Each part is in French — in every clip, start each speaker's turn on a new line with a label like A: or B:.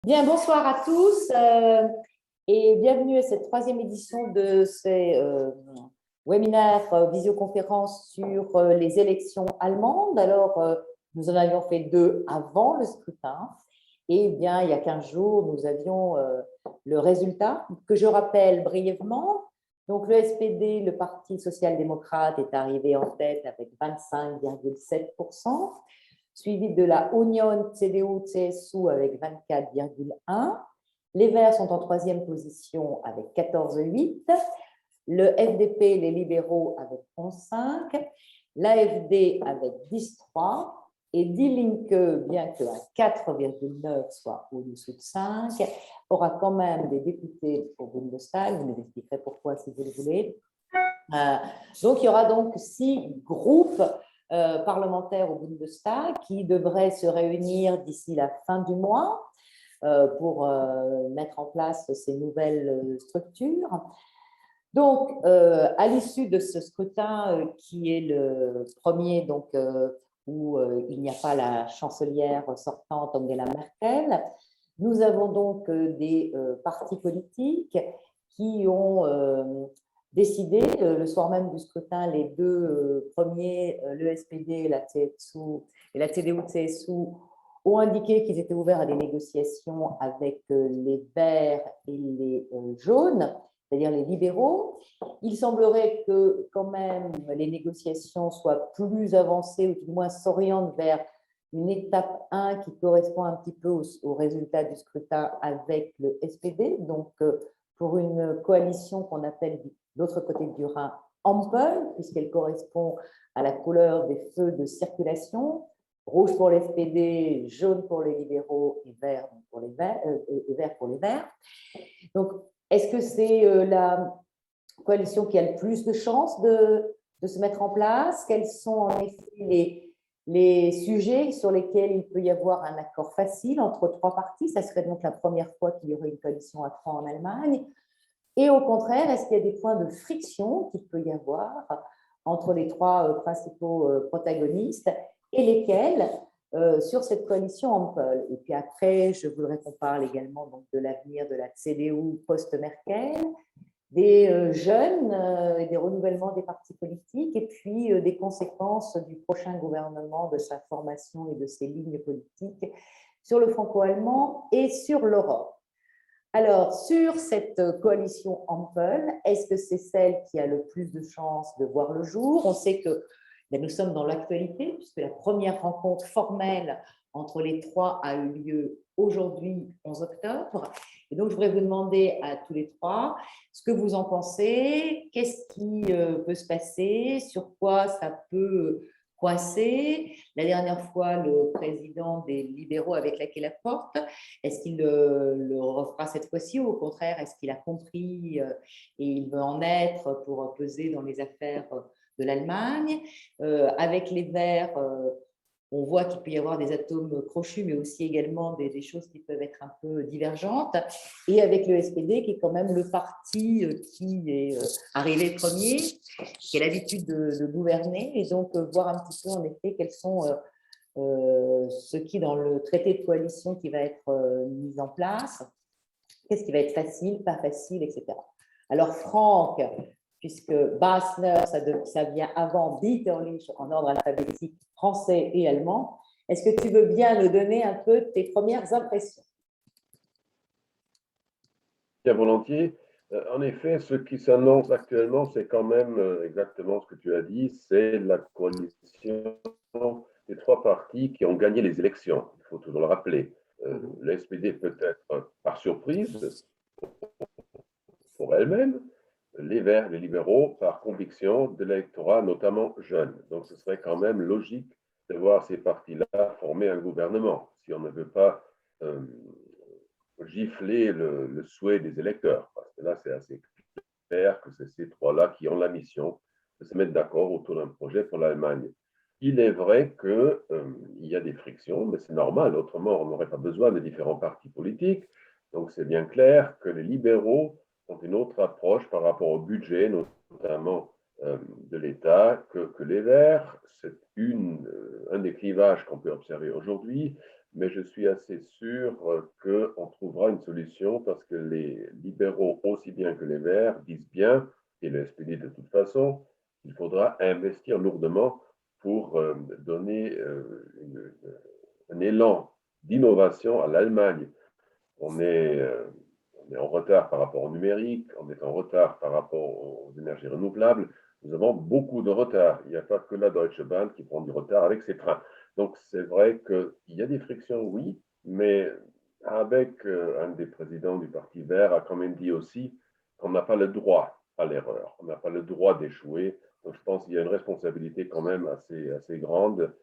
A: Bien, bonsoir à tous et bienvenue à cette troisième édition de ces webinaires visioconférences sur les élections allemandes. Alors, nous en avions fait deux avant le scrutin et bien, il y a 15 jours, nous avions le résultat que je rappelle brièvement. Donc, le SPD, le Parti social-démocrate, est arrivé en tête avec 25,7%. Suivi de la Union CDU-CSU avec 24,1%. Les Verts sont en troisième position avec 14,8%. Le FDP, les libéraux avec 11,5%. L'AFD avec 10,3%. Et Die Linke, bien que à 4,9, soit au-dessous de 5, aura quand même des députés au Bundestag. Je vous expliquerai pourquoi si vous le voulez. Donc, il y aura donc 6 groupes parlementaires au Bundestag qui devraient se réunir d'ici la fin du mois pour mettre en place ces nouvelles structures. Donc, à l'issue de ce scrutin qui est le premier, donc, où il n'y a pas la chancelière sortante Angela Merkel, nous avons donc des partis politiques qui ont décidé, le soir même du scrutin, les deux premiers, le SPD et la CDU-CSU, ont indiqué qu'ils étaient ouverts à des négociations avec les Verts et les jaunes, c'est-à-dire les libéraux. Il semblerait que quand même les négociations soient plus avancées ou tout du moins s'orientent vers une étape 1 qui correspond un petit peu au résultat du scrutin avec le SPD, donc pour une coalition qu'on appelle de l'autre côté du Rhin Ampel, puisqu'elle correspond à la couleur des feux de circulation, rouge pour les SPD, jaune pour les libéraux et vert pour les verts. Donc, est-ce que c'est la coalition qui a le plus de chances de se mettre en place? Quels sont en effet les sujets sur lesquels il peut y avoir un accord facile entre trois partis? Ça serait donc la première fois qu'il y aurait une coalition à trois en Allemagne. Et au contraire, est-ce qu'il y a des points de friction qu'il peut y avoir entre les trois principaux protagonistes et lesquels sur cette coalition Ampel? Et puis après, je voudrais qu'on parle également donc, de l'avenir de la CDU post-Merkel, des jeunes et des renouvellements des partis politiques, et puis des conséquences du prochain gouvernement, de sa formation et de ses lignes politiques sur le franco-allemand et sur l'Europe. Alors, sur cette coalition Ampel, est-ce que c'est celle qui a le plus de chances de voir le jour? On sait que nous sommes dans l'actualité, puisque la première rencontre formelle entre les trois a eu lieu aujourd'hui, 11 octobre. Et donc, je voudrais vous demander à tous les trois ce que vous en pensez, qu'est-ce qui peut se passer, sur quoi ça peut coincer. La dernière fois, le président des libéraux avait claqué la porte. Est-ce qu'il le refera cette fois-ci ou au contraire, est-ce qu'il a compris et il veut en être pour peser dans les affaires de l'Allemagne? Avec les Verts, on voit qu'il peut y avoir des atomes crochus, mais aussi également des choses qui peuvent être un peu divergentes. Et avec le SPD, qui est quand même le parti qui est arrivé premier, qui a l'habitude de gouverner, et donc voir un petit peu en effet quels sont ce qui, dans le traité de coalition qui va être mis en place, qu'est-ce qui va être facile, pas facile, etc. Alors, Franck, puisque Bassner, ça vient avant Dieterlich en ordre alphabétique français et allemand, est-ce que tu veux bien nous donner un peu tes premières impressions?
B: Bien volontiers. En effet, ce qui s'annonce actuellement, c'est quand même exactement ce que tu as dit, c'est la coalition des trois partis qui ont gagné les élections. Il faut toujours le rappeler. Le SPD peut-être par surprise pour elle-même, les Verts, les libéraux par conviction de l'électorat, notamment jeune. Donc ce serait quand même logique de voir ces partis-là former un gouvernement, si on ne veut pas gifler le souhait des électeurs. Parce que là, c'est assez clair que c'est ces trois-là qui ont la mission de se mettre d'accord autour d'un projet pour l'Allemagne. Il est vrai qu'il y a des frictions, mais c'est normal, autrement on n'aurait pas besoin de différents partis politiques. Donc c'est bien clair que les libéraux ont une autre approche par rapport au budget, notamment de l'État, que les Verts. C'est un des clivages qu'on peut observer aujourd'hui. mais je suis assez sûr qu'on trouvera une solution parce que les libéraux, aussi bien que les Verts, disent bien, et le SPD de toute façon, qu'il faudra investir lourdement pour donner un élan d'innovation à l'Allemagne. On est en retard par rapport au numérique, on est en retard par rapport aux énergies renouvelables. Nous avons beaucoup de retard. Il n'y a pas que la Deutsche Bahn qui prend du retard avec ses trains. Donc, c'est vrai qu'il y a des frictions, oui, mais avec un des présidents du Parti vert a quand même dit aussi qu'on n'a pas le droit à l'erreur, on n'a pas le droit d'échouer. Donc, je pense qu'il y a une responsabilité quand même assez grande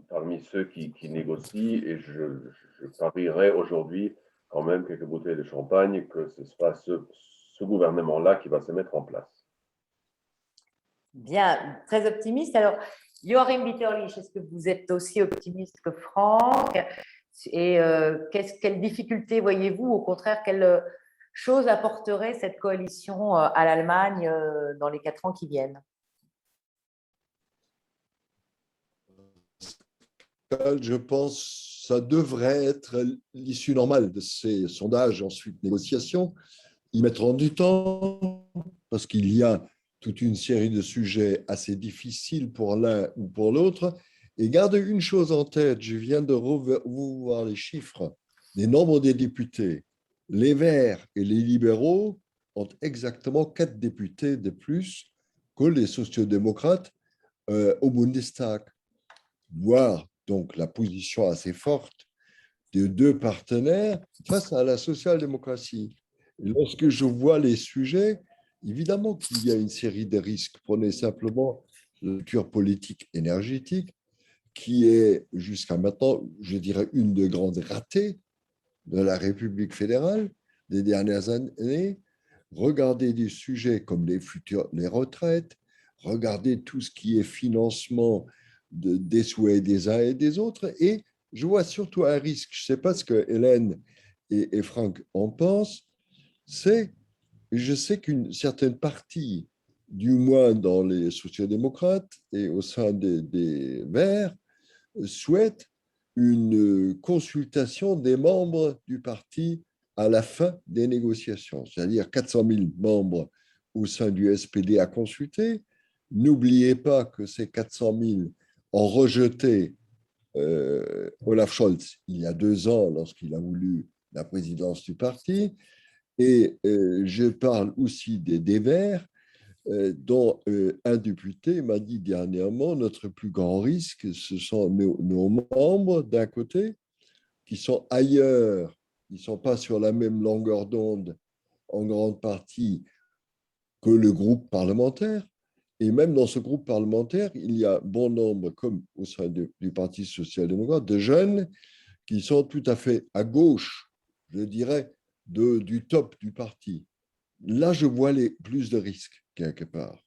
B: parmi ceux qui négocient et je parierais aujourd'hui quand même quelques bouteilles de champagne que ce sera ce gouvernement-là qui va se mettre en place.
A: Bien, très optimiste. Alors, Joachim Bitterlich, est-ce que vous êtes aussi optimiste que Franck? Et quelles difficultés voyez-vous? Au contraire, quelle chose apporterait cette coalition à l'Allemagne dans les 4 ans qui viennent?
C: Je pense que ça devrait être l'issue normale de ces sondages, ensuite négociations. Ils mettront du temps parce qu'il y a toute une série de sujets assez difficiles pour l'un ou pour l'autre. Et gardez une chose en tête, je viens de revoir les chiffres des nombres des députés. Les Verts et les libéraux ont exactement 4 députés de plus que les sociodémocrates au Bundestag, voire donc la position assez forte de 2 partenaires face à la social-démocratie. Et lorsque je vois les sujets, évidemment qu'il y a une série de risques. Prenez simplement la culture politique énergétique, qui est jusqu'à maintenant, je dirais, une des grandes ratées de la République fédérale des dernières années. Regardez des sujets comme les retraites, regardez tout ce qui est financement des souhaits des uns et des autres. Et je vois surtout un risque, je ne sais pas ce que Hélène et Franck en pensent, je sais qu'une certaine partie, du moins dans les sociodémocrates et au sein des Verts, souhaite une consultation des membres du parti à la fin des négociations, c'est-à-dire 400 000 membres au sein du SPD à consulter. N'oubliez pas que ces 400 000 ont rejeté Olaf Scholz il y a 2 ans lorsqu'il a voulu la présidence du parti. Et je parle aussi des Verts, dont un député m'a dit dernièrement, notre plus grand risque, ce sont nos membres d'un côté qui sont ailleurs, ils ne sont pas sur la même longueur d'onde en grande partie que le groupe parlementaire. Et même dans ce groupe parlementaire, il y a bon nombre, comme au sein du Parti social-démocrate, de jeunes qui sont tout à fait à gauche, je dirais, du top du parti. Là, je vois plus de risques, quelque part.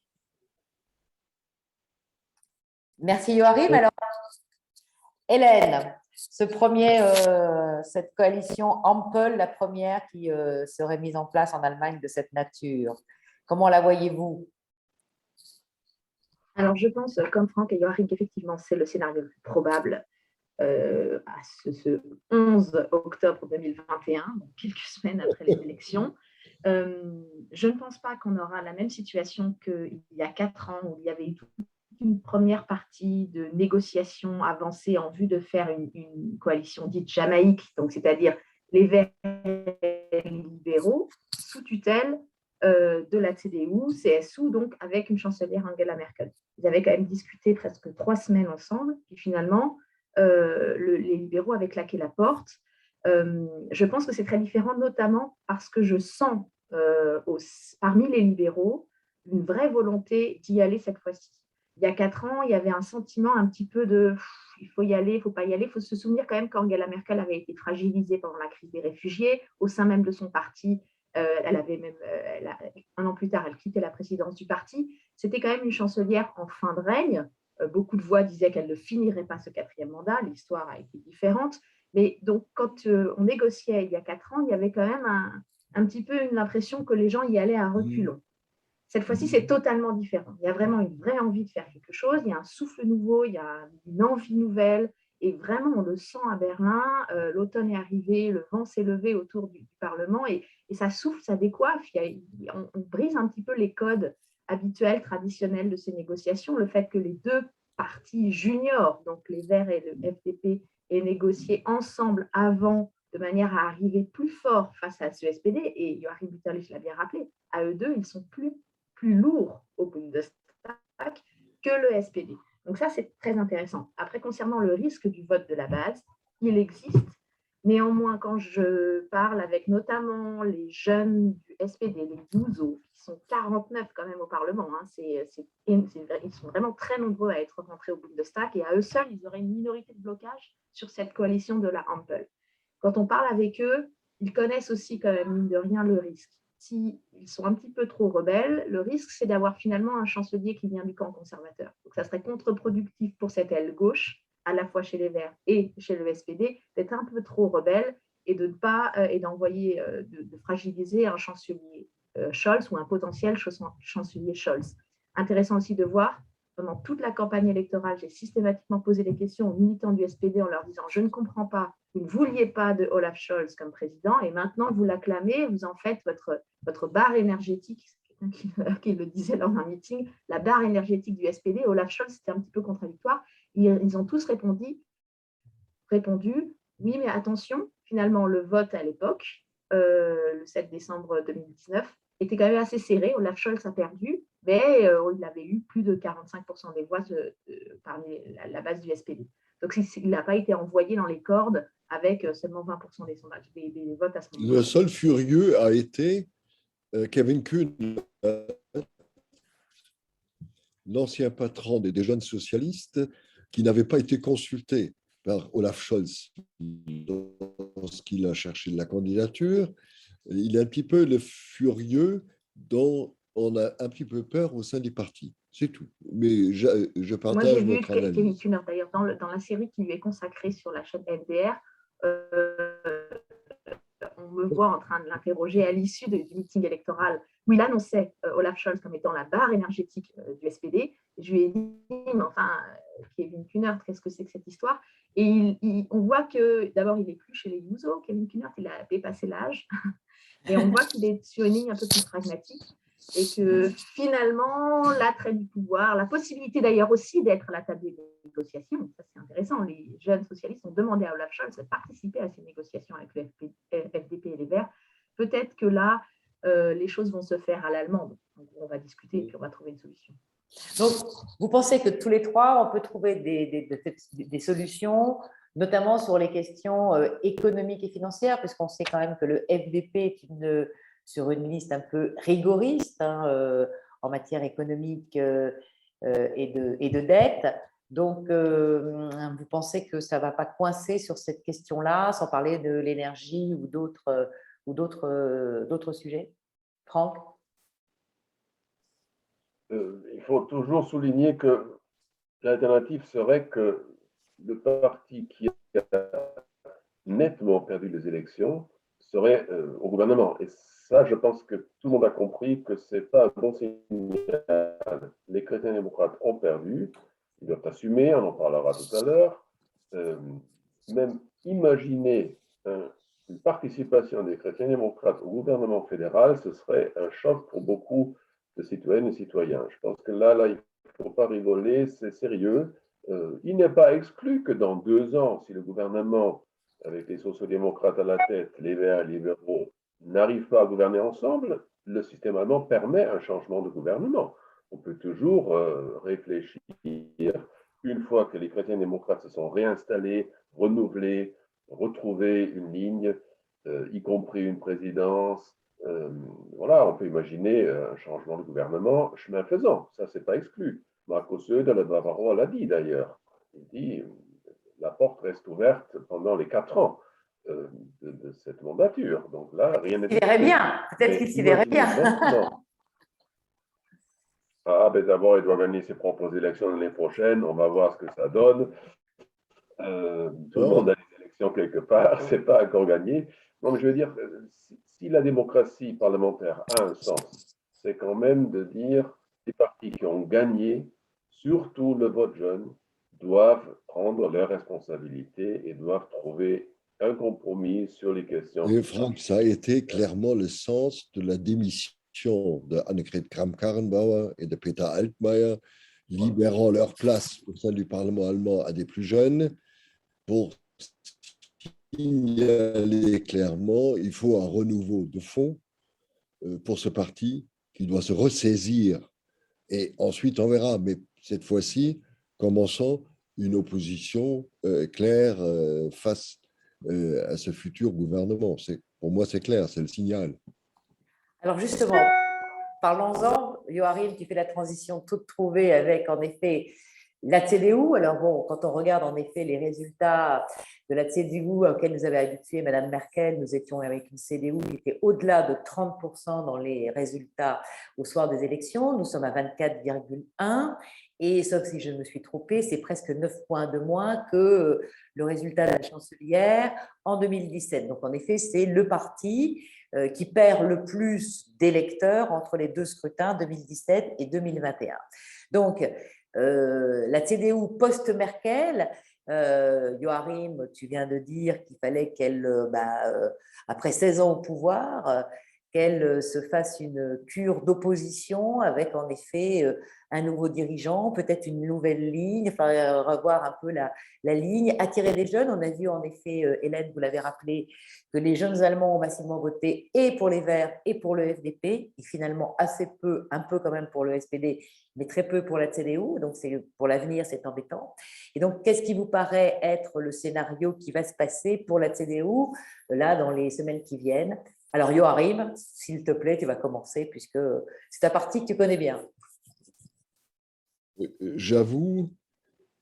A: Merci Joachim. Alors, Hélène, cette coalition Ampel, la première qui serait mise en place en Allemagne de cette nature, comment la voyez-vous?
D: Alors, je pense, comme Franck et Joachim, qu'effectivement, c'est le scénario le plus probable à ce 11 octobre 2021, donc quelques semaines après les élections. Je ne pense pas qu'on aura la même situation qu'il y a 4 ans, où il y avait eu une première partie de négociations avancées en vue de faire une coalition dite jamaïque, donc c'est-à-dire les Verts et les libéraux, sous tutelle de la CDU, CSU, donc avec une chancelière Angela Merkel. Ils avaient quand même discuté presque 3 semaines ensemble, puis finalement, les libéraux avaient claqué la porte. Je pense que c'est très différent, notamment parce que je sens parmi les libéraux une vraie volonté d'y aller cette fois-ci. Il y a 4 ans, il y avait un sentiment un petit peu de il faut y aller, il ne faut pas y aller. Il faut se souvenir quand même qu'Angela Merkel avait été fragilisée pendant la crise des réfugiés, au sein même de son parti. Un an plus tard, elle quittait la présidence du parti. C'était quand même une chancelière en fin de règne. Beaucoup de voix disaient qu'elle ne finirait pas ce 4e mandat. L'histoire a été différente. Mais donc, quand on négociait il y a 4 ans, il y avait quand même un petit peu l'impression que les gens y allaient à reculons. Cette fois-ci, c'est totalement différent. Il y a vraiment une vraie envie de faire quelque chose. Il y a un souffle nouveau, il y a une envie nouvelle. Et vraiment, on le sent à Berlin, l'automne est arrivé, le vent s'est levé autour du Parlement et ça souffle, ça décoiffe. On brise un petit peu les codes habituels, traditionnels de ces négociations. Le fait que les deux partis juniors, donc les Verts et le FDP, aient négocié ensemble avant, de manière à arriver plus fort face à ce SPD, et Joachim Bitterlich l'a bien rappelé, à eux deux, ils sont plus lourds au Bundestag que le SPD. Donc ça, c'est très intéressant. Après, concernant le risque du vote de la base, il existe. Néanmoins, quand je parle avec notamment les jeunes du SPD, les Juso, qui sont 49 quand même au Parlement, hein, ils sont vraiment très nombreux à être rentrés au Bundestag et à eux seuls, ils auraient une minorité de blocage sur cette coalition de la Ampel. Quand on parle avec eux, ils connaissent aussi quand même, mine de rien, le risque. S'ils sont un petit peu trop rebelles, le risque, c'est d'avoir finalement un chancelier qui vient du camp conservateur. Donc, ça serait contre-productif pour cette aile gauche, à la fois chez les Verts et chez le SPD, d'être un peu trop rebelle et de d'envoyer, de fragiliser un chancelier Scholz ou un potentiel chancelier Scholz. Intéressant aussi de voir, pendant toute la campagne électorale, j'ai systématiquement posé des questions aux militants du SPD en leur disant « Je ne comprends pas, vous ne vouliez pas de Olaf Scholz comme président et maintenant vous l'acclamez, vous en faites votre barre énergétique. » C'est quelqu'un qui le disait lors d'un meeting, la barre énergétique du SPD. Olaf Scholz, c'était un petit peu contradictoire. Ils ont tous répondu « Oui, mais attention, finalement, le vote à l'époque, le 7 décembre 2019, était quand même assez serré. Olaf Scholz a perdu, mais il avait eu plus de 45% des voix parmi la base du SPD. Donc, il n'a pas été envoyé dans les cordes avec seulement 20% des sondages, des votes à ce moment-là.
C: Le seul furieux a été Kevin Kuhn, l'ancien patron des jeunes socialistes, qui n'avait pas été consulté par Olaf Scholz lorsqu'il a cherché la candidature. Il est un petit peu le furieux dont on a un petit peu peur au sein du parti. C'est tout. Mais je partage votre analyse.
D: Kevin Kühner, d'ailleurs, dans la série qui lui est consacrée sur la chaîne FDR, on me voit en train de l'interroger à l'issue du meeting électoral où il annonçait Olaf Scholz comme étant la barre énergétique du SPD. Je lui ai dit, mais enfin, Kevin Kühner, qu'est-ce que c'est que cette histoire? Et on voit que, d'abord, il n'est plus chez les Juso, Kevin Kühner, il a dépassé l'âge. Et on voit qu'il est sur une ligne un peu plus pragmatique et que finalement, l'attrait du pouvoir, la possibilité d'ailleurs aussi d'être à la table des négociations, ça c'est intéressant, les jeunes socialistes ont demandé à Olaf Scholz de participer à ces négociations avec le FDP et les Verts. Peut-être que là, les choses vont se faire à l'allemande. Donc, on va discuter et puis on va trouver une solution.
A: Donc, vous pensez que tous les trois, on peut trouver des solutions, notamment sur les questions économiques et financières, puisqu'on sait quand même que le FDP est sur une liste un peu rigoriste en matière économique et de dette. Donc, vous pensez que ça ne va pas coincer sur cette question-là, sans parler de l'énergie ou d'autres sujets? Franck?
B: Il faut toujours souligner que l'alternative serait que le parti qui a nettement perdu les élections serait au gouvernement. Et ça, je pense que tout le monde a compris que ce n'est pas un bon signal. Les chrétiens démocrates ont perdu, ils doivent assumer, on en parlera tout à l'heure. Même imaginer une participation des chrétiens démocrates au gouvernement fédéral, ce serait un choc pour beaucoup de citoyennes et citoyens. Je pense que là il ne faut pas rigoler, c'est sérieux. Il n'est pas exclu que dans 2 ans, si le gouvernement, avec les sociodémocrates à la tête, les Verts et les libéraux, n'arrivent pas à gouverner ensemble, le système allemand permet un changement de gouvernement. On peut toujours réfléchir, une fois que les chrétiens démocrates se sont réinstallés, renouvelés, retrouver une ligne, y compris une présidence. Voilà, on peut imaginer un changement de gouvernement, chemin faisant, ça c'est pas exclu. Marco Söder, le Bavarois, l'a dit d'ailleurs. Il dit la porte reste ouverte pendant les 4 ans de cette mandature. Donc là, rien n'est.
A: Il verrait bien, peut-être qu'il s'y verrait bien.
B: Ah, ben d'abord, il doit gagner ses propres élections l'année prochaine. On va voir ce que ça donne. Tout le monde a des élections quelque part, c'est pas encore gagné. Donc, je veux dire, si la démocratie parlementaire a un sens, c'est quand même de dire les partis qui ont gagné, surtout le vote jeune, doivent prendre leurs responsabilités et doivent trouver un compromis sur les questions.
C: Et Franck, ça a été clairement le sens de la démission de Annegret Kramp-Karrenbauer et de Peter Altmaier, libérant leur place au sein du Parlement allemand à des plus jeunes pour signaler clairement il faut un renouveau de fond pour ce parti qui doit se ressaisir. Et ensuite, on verra. Mais cette fois-ci, commençons une opposition claire face à ce futur gouvernement. Pour moi, c'est clair, c'est le signal.
A: Alors justement, parlons-en, Joachim, qui fait la transition toute trouvée avec en effet la CDU. Alors bon, quand on regarde en effet les résultats de la CDU auxquels nous avait habitué Mme Merkel, nous étions avec une CDU qui était au-delà de 30% dans les résultats au soir des élections. Nous sommes à 24,1 et sauf si je me suis trompée, c'est presque 9 points de moins que le résultat de la chancelière en 2017. Donc en effet, c'est le parti qui perd le plus d'électeurs entre les deux scrutins 2017 et 2021. Donc, la CDU post-Merkel, Joachim, tu viens de dire qu'il fallait qu'elle, après 16 ans au pouvoir, qu'elle se fasse une cure d'opposition avec en effet un nouveau dirigeant, peut-être une nouvelle ligne, enfin revoir un peu la ligne, attirer les jeunes. On a vu en effet, Hélène, vous l'avez rappelé, que les jeunes Allemands ont massivement voté et pour les Verts et pour le FDP, et finalement assez peu, un peu quand même pour le SPD, mais très peu pour la CDU. Donc pour l'avenir, c'est embêtant. Et donc, qu'est-ce qui vous paraît être le scénario qui va se passer pour la CDU là dans les semaines qui viennent? Alors, Joachim, s'il te plaît, tu vas commencer puisque c'est ta partie que tu connais bien.
C: J'avoue,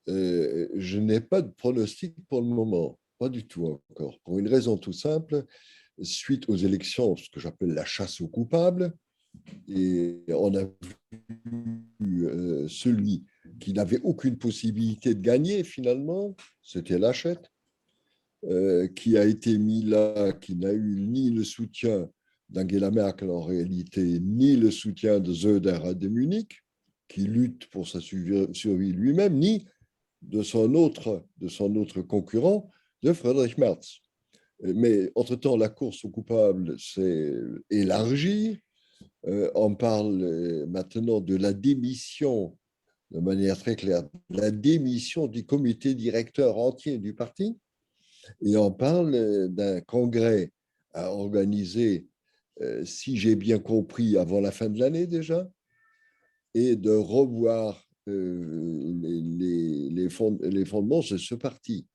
C: je n'ai pas de pronostic pour le moment, pas du tout encore, pour une raison tout simple. Suite aux élections, ce que j'appelle la chasse aux coupables, et on a vu celui qui n'avait aucune possibilité de gagner finalement, c'était Laschet, qui a été mis là, qui n'a eu ni le soutien d'Angela Merkel en réalité, ni le soutien de Söder de Munich, qui lutte pour sa survie lui-même, ni de son autre concurrent, de Friedrich Merz. Mais entre-temps, la course aux coupables s'est élargie. On parle maintenant de la démission, de manière très claire, la démission du comité directeur entier du parti. Et on parle d'un congrès à organiser, si j'ai bien compris, avant la fin de l'année déjà, et de revoir les fondements de ce parti.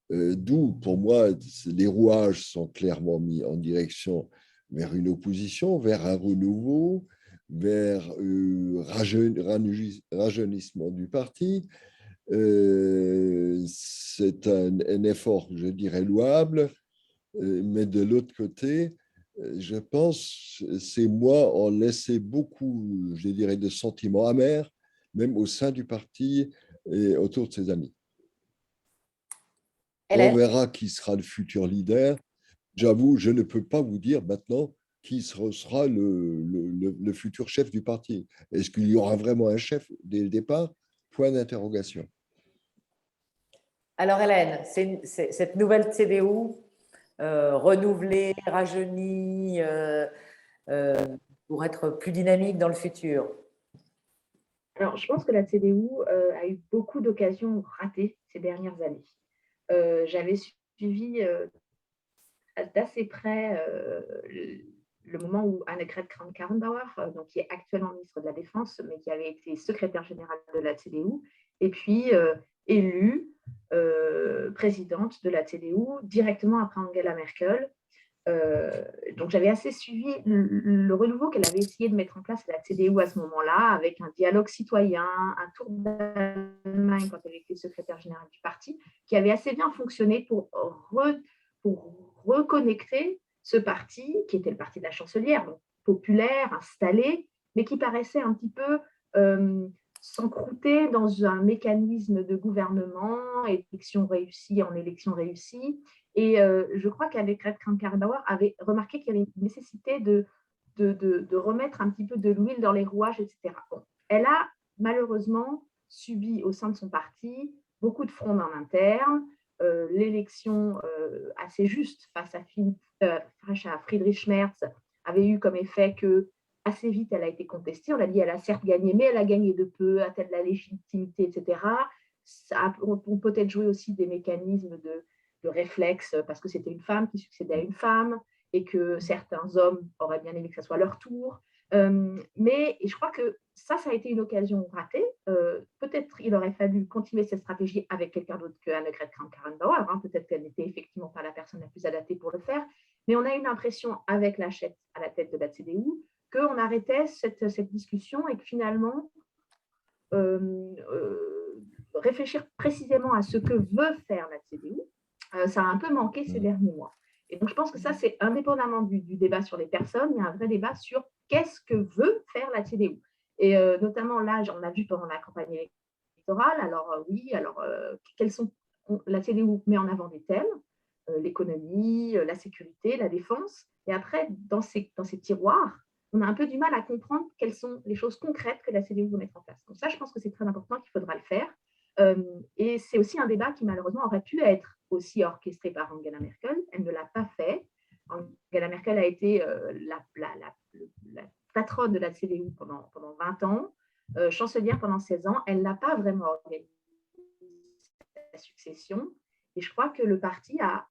C: D'où, pour moi, les rouages sont clairement mis en direction vers une opposition, vers un renouveau, vers rajeunissement du parti. C'est un effort, je dirais, louable, mais de l'autre côté, je pense, ces mois ont laissé beaucoup, je dirais, de sentiments amers, même au sein du parti et autour de ses amis.
A: Hélène.
C: On verra qui sera le futur leader. J'avoue, je ne peux pas vous dire maintenant qui sera le futur chef du parti. Est-ce qu'il y aura vraiment un chef dès le départ? Point d'interrogation.
A: Alors Hélène, cette nouvelle CDU renouvelée, rajeunie, pour être plus dynamique dans le futur?
D: Alors, je pense que la CDU a eu beaucoup d'occasions ratées ces dernières années. J'avais suivi d'assez près le moment où Annegret Kramp-Karrenbauer, donc qui est actuellement ministre de la Défense, mais qui avait été secrétaire générale de la CDU, et puis élue présidente de la CDU directement après Angela Merkel. Donc, j'avais assez suivi le renouveau qu'elle avait essayé de mettre en place à la CDU à ce moment-là, avec un dialogue citoyen, un tour d'Allemagne quand elle était secrétaire générale du parti, qui avait assez bien fonctionné pour reconnecter ce parti, qui était le parti de la chancelière, donc populaire, installé, mais qui paraissait un petit peu s'encrouter dans un mécanisme de gouvernement, élection réussie en élection réussie. Et je crois qu'Annegret Kramp-Karrenbauer avait remarqué qu'il y avait une nécessité de remettre un petit peu de l'huile dans les rouages, etc. Bon, elle a malheureusement subi au sein de son parti beaucoup de frondes en interne, l'élection assez juste face à Friedrich Merz avait eu comme effet que assez vite, elle a été contestée. On a dit, elle a certes gagné, mais elle a gagné de peu, a-t-elle la légitimité, etc. On peut peut-être jouer aussi des mécanismes de réflexe parce que c'était une femme qui succédait à une femme et que certains hommes auraient bien aimé que ce soit leur tour. Mais je crois que ça a été une occasion ratée. Peut-être il aurait fallu continuer cette stratégie avec quelqu'un d'autre que Annegret Kramp-Karrenbauer. Peut-être qu'elle n'était effectivement pas la personne la plus adaptée pour le faire. Mais on a eu l'impression, avec Laschet à la tête de la CDU, qu'on arrêtait cette discussion et que finalement, réfléchir précisément à ce que veut faire la CDU, ça a un peu manqué ces derniers mois. Et donc, je pense que ça, c'est indépendamment du débat sur les personnes, il y a un vrai débat sur qu'est-ce que veut faire la CDU. Et notamment là, on a vu pendant la campagne électorale, la CDU met en avant des thèmes, l'économie, la sécurité, la défense. Et après, dans ces tiroirs, on a un peu du mal à comprendre quelles sont les choses concrètes que la CDU veut mettre en place. Donc ça, je pense que c'est très important, qu'il faudra le faire. Et c'est aussi un débat qui, malheureusement, aurait pu être aussi orchestré par Angela Merkel. Elle ne l'a pas fait. Angela Merkel a été la patronne de la CDU pendant 20 ans, chancelière pendant 16 ans. Elle n'a pas vraiment organisé la succession. Et je crois que le parti a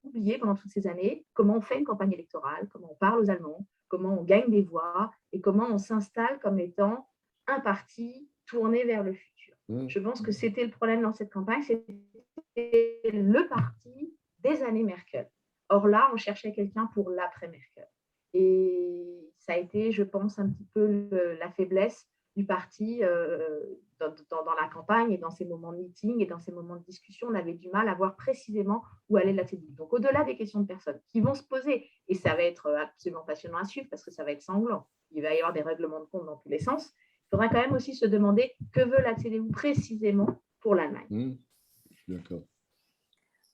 D: oublié pendant toutes ces années comment on fait une campagne électorale, comment on parle aux Allemands, comment on gagne des voix et comment on s'installe comme étant un parti tourné vers le futur. Je pense que c'était le problème dans cette campagne, c'était le parti des années Merkel. Or là, on cherchait quelqu'un pour l'après-Merkel. Et ça a été, je pense, un petit peu la faiblesse du parti dans la campagne et dans ces moments de meeting et dans ces moments de discussion. On avait du mal à voir précisément où allait la CDU. Donc, au-delà des questions de personnes qui vont se poser, et ça va être absolument passionnant à suivre parce que ça va être sanglant, il va y avoir des règlements de compte dans tous les sens, il faudra quand même aussi se demander que veut la CDU précisément pour l'Allemagne.
C: D'accord.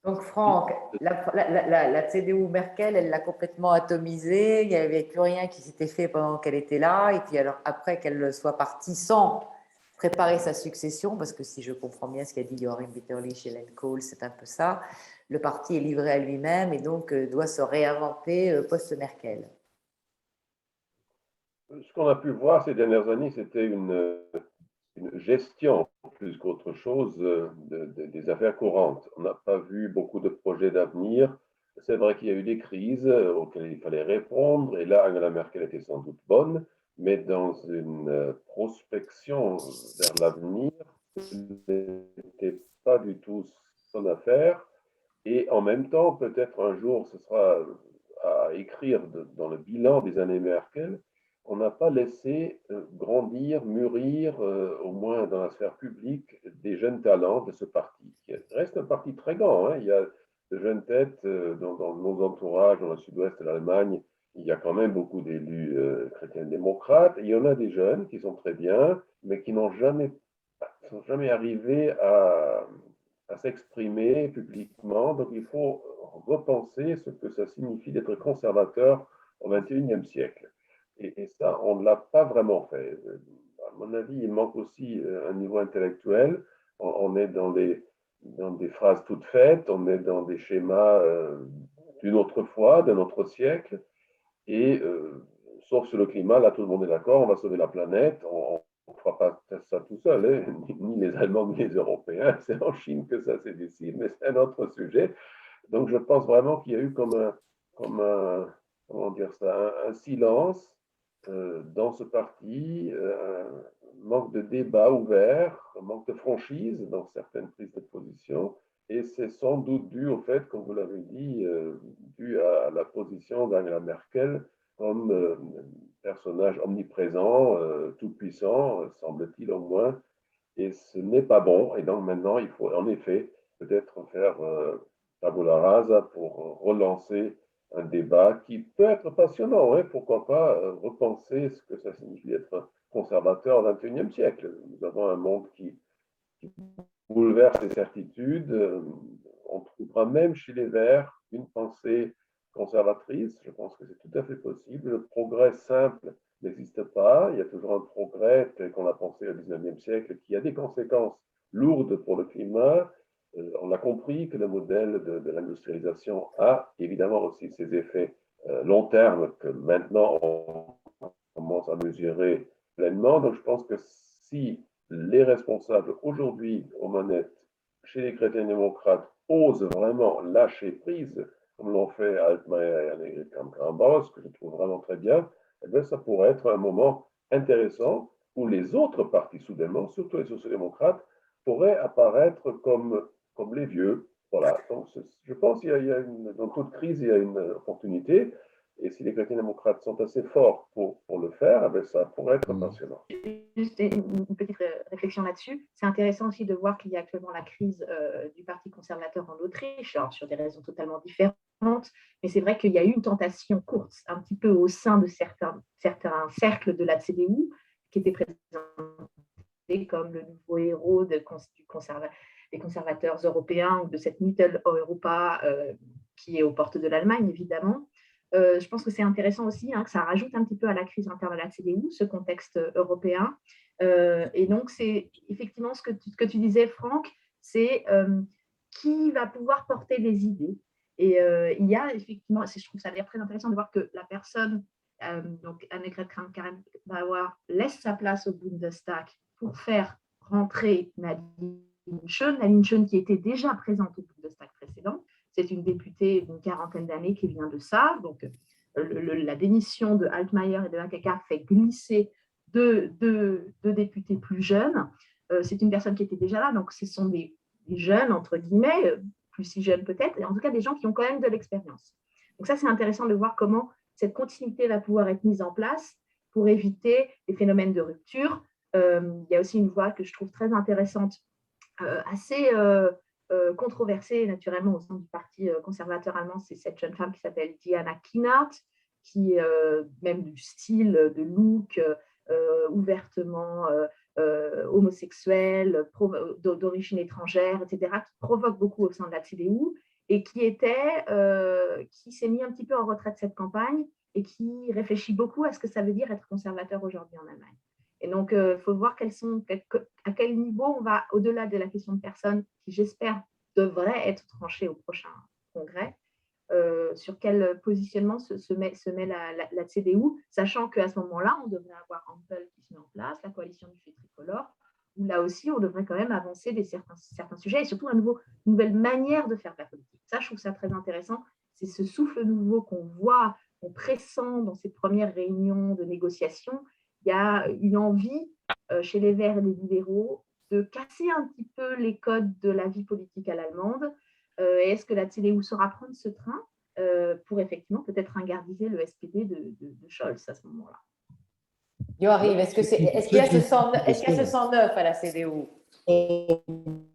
A: Donc, Franck, la CDU Merkel, elle l'a complètement atomisée. Il n'y avait plus rien qui s'était fait pendant qu'elle était là. Et puis, alors, après qu'elle soit partie sans préparer sa succession, parce que si je comprends bien ce qu'a dit Joachim Bitterlich et Hélène Kohl, c'est un peu ça. Le parti est livré à lui-même et donc doit se réinventer post-Merkel.
B: Ce qu'on a pu voir ces dernières années, c'était une gestion plus qu'autre chose des affaires courantes. On n'a pas vu beaucoup de projets d'avenir. C'est vrai qu'il y a eu des crises auxquelles il fallait répondre, et là, Angela Merkel était sans doute bonne, mais dans une prospection vers l'avenir, ce n'était pas du tout son affaire. Et en même temps, peut-être un jour, ce sera à écrire dans le bilan des années Merkel, on n'a pas laissé grandir, mûrir, au moins dans la sphère publique, des jeunes talents de ce parti, qui reste un parti très grand. Il y a de jeunes têtes dans nos entourages, dans le sud-ouest de l'Allemagne. Il y a quand même beaucoup d'élus chrétiens démocrates. Il y en a des jeunes qui sont très bien, mais qui n'ont jamais arrivés à s'exprimer publiquement. Donc, il faut repenser ce que ça signifie d'être conservateur au XXIe siècle. Et ça, on ne l'a pas vraiment fait. À mon avis, il manque aussi un niveau intellectuel. On est dans des phrases toutes faites, on est dans des schémas d'une autre fois, d'un autre siècle. Et sauf sur le climat, là, tout le monde est d'accord, on va sauver la planète. On ne fera pas ça tout seul, hein, ni les Allemands, ni les Européens. C'est en Chine que ça se décide, mais c'est un autre sujet. Donc, je pense vraiment qu'il y a eu comme un comment dire ça, un silence dans ce parti, un manque de débat ouvert, un manque de franchise dans certaines prises de position. Et c'est sans doute dû au fait, comme vous l'avez dit, dû à la position d'Angela Merkel comme personnage omniprésent, tout-puissant, semble-t-il au moins. Et ce n'est pas bon. Et donc maintenant, il faut en effet peut-être faire tabula rasa pour relancer un débat qui peut être passionnant. Hein, pourquoi pas repenser ce que ça signifie d'être conservateur au XXIe siècle. Nous avons un monde qui bouleverse les certitudes. On trouvera même chez les Verts une pensée conservatrice. Je pense que c'est tout à fait possible. Le progrès simple n'existe pas. Il y a toujours un progrès tel qu'on a pensé au XIXe siècle qui a des conséquences lourde pour le climat. On a compris que le modèle de l'industrialisation a évidemment aussi ses effets long terme que maintenant on commence à mesurer pleinement. Donc je pense que si les responsables aujourd'hui aux manettes chez les chrétiens démocrates osent vraiment lâcher prise, comme l'ont fait Altmaier et Annegret Kramp-Karrenbauer, ce que je trouve vraiment très bien, eh bien, ça pourrait être un moment intéressant où les autres partis, soudainement, surtout les sociodémocrates, pourraient apparaître comme les vieux. Voilà. Donc, je pense qu'il y a dans toute crise, il y a une opportunité. Et si les chrétiens démocrates sont assez forts pour le faire, eh bien, ça pourrait être passionnant.
D: Juste une petite réflexion là-dessus. C'est intéressant aussi de voir qu'il y a actuellement la crise du Parti conservateur en Autriche, alors sur des raisons totalement différentes. Mais c'est vrai qu'il y a eu une tentation courte, un petit peu au sein de certains cercles de la CDU, qui étaient présentés comme le nouveau héros des conservateurs européens ou de cette Mitteleuropa qui est aux portes de l'Allemagne, évidemment. Je pense que c'est intéressant aussi que ça rajoute un petit peu à la crise interne de la CDU, ce contexte européen. Et donc, c'est effectivement ce que tu disais, Franck, c'est qui va pouvoir porter des idées. Et il y a effectivement, je trouve ça d'ailleurs très intéressant de voir que la personne, donc Annegret Kramp-Karrenbauer, laisse sa place au Bundestag pour faire rentrer Nadine Schön qui était déjà présente au Bundestag précédent. C'est une députée d'une quarantaine d'années qui vient de ça. Donc, la démission de Altmaier et de AKK fait glisser deux députés plus jeunes. C'est une personne qui était déjà là, donc ce sont des jeunes, entre guillemets, plus si jeunes peut-être, et en tout cas des gens qui ont quand même de l'expérience. Donc ça, c'est intéressant de voir comment cette continuité va pouvoir être mise en place pour éviter les phénomènes de rupture. Il y a aussi une voie que je trouve très intéressante, assez controversée naturellement au sein du Parti conservateur allemand, c'est cette jeune femme qui s'appelle Diana Kienert, qui même du style, de look ouvertement homosexuel, d'origine étrangère, etc., qui provoque beaucoup au sein de la CDU et qui s'est mis un petit peu en retrait de cette campagne et qui réfléchit beaucoup à ce que ça veut dire être conservateur aujourd'hui en Allemagne. Et donc, il faut voir à quel niveau on va, au-delà de la question de personnes qui, j'espère, devraient être tranchées au prochain congrès, sur quel positionnement se met la CDU, sachant qu'à ce moment-là, on devrait avoir Ampel qui se met en place, la coalition du fait tricolore, où là aussi, on devrait quand même avancer certains sujets et surtout une nouvelle manière de faire de la politique. Ça, je trouve ça très intéressant. C'est ce souffle nouveau qu'on voit, qu'on pressent dans ces premières réunions de négociation. Il y a une envie chez les Verts et les libéraux de casser un petit peu les codes de la vie politique à l'allemande. Est-ce que la CDU saura prendre ce train pour effectivement peut-être ringardiser le SPD de Scholz à ce moment-là?
A: Joachim, est-ce qu'il y a ce sang neuf à la CDU?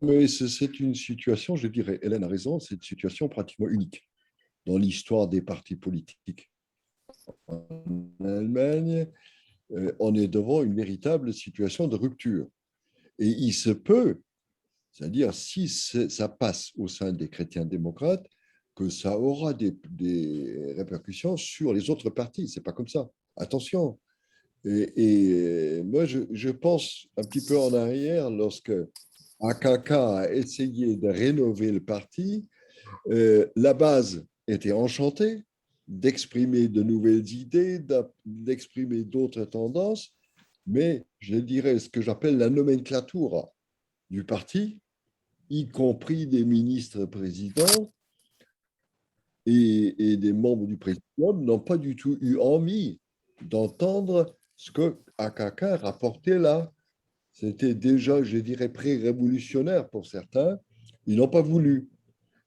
C: Mais c'est une situation, je dirais, Hélène a raison, c'est une situation pratiquement unique dans l'histoire des partis politiques. En Allemagne, on est devant une véritable situation de rupture. Et il se peut, c'est-à-dire si ça passe au sein des chrétiens démocrates, que ça aura des répercussions sur les autres partis. Ce n'est pas comme ça. Attention. Et moi, je pense un petit peu en arrière lorsque AKK a essayé de rénover le parti. La base était enchantée d'exprimer de nouvelles idées, d'exprimer d'autres tendances, mais je dirais ce que j'appelle la nomenclatura du parti, y compris des ministres-présidents et des membres du président, n'ont pas du tout eu envie d'entendre ce que AKK rapportait là. C'était déjà, je dirais, pré-révolutionnaire pour certains. Ils n'ont pas voulu.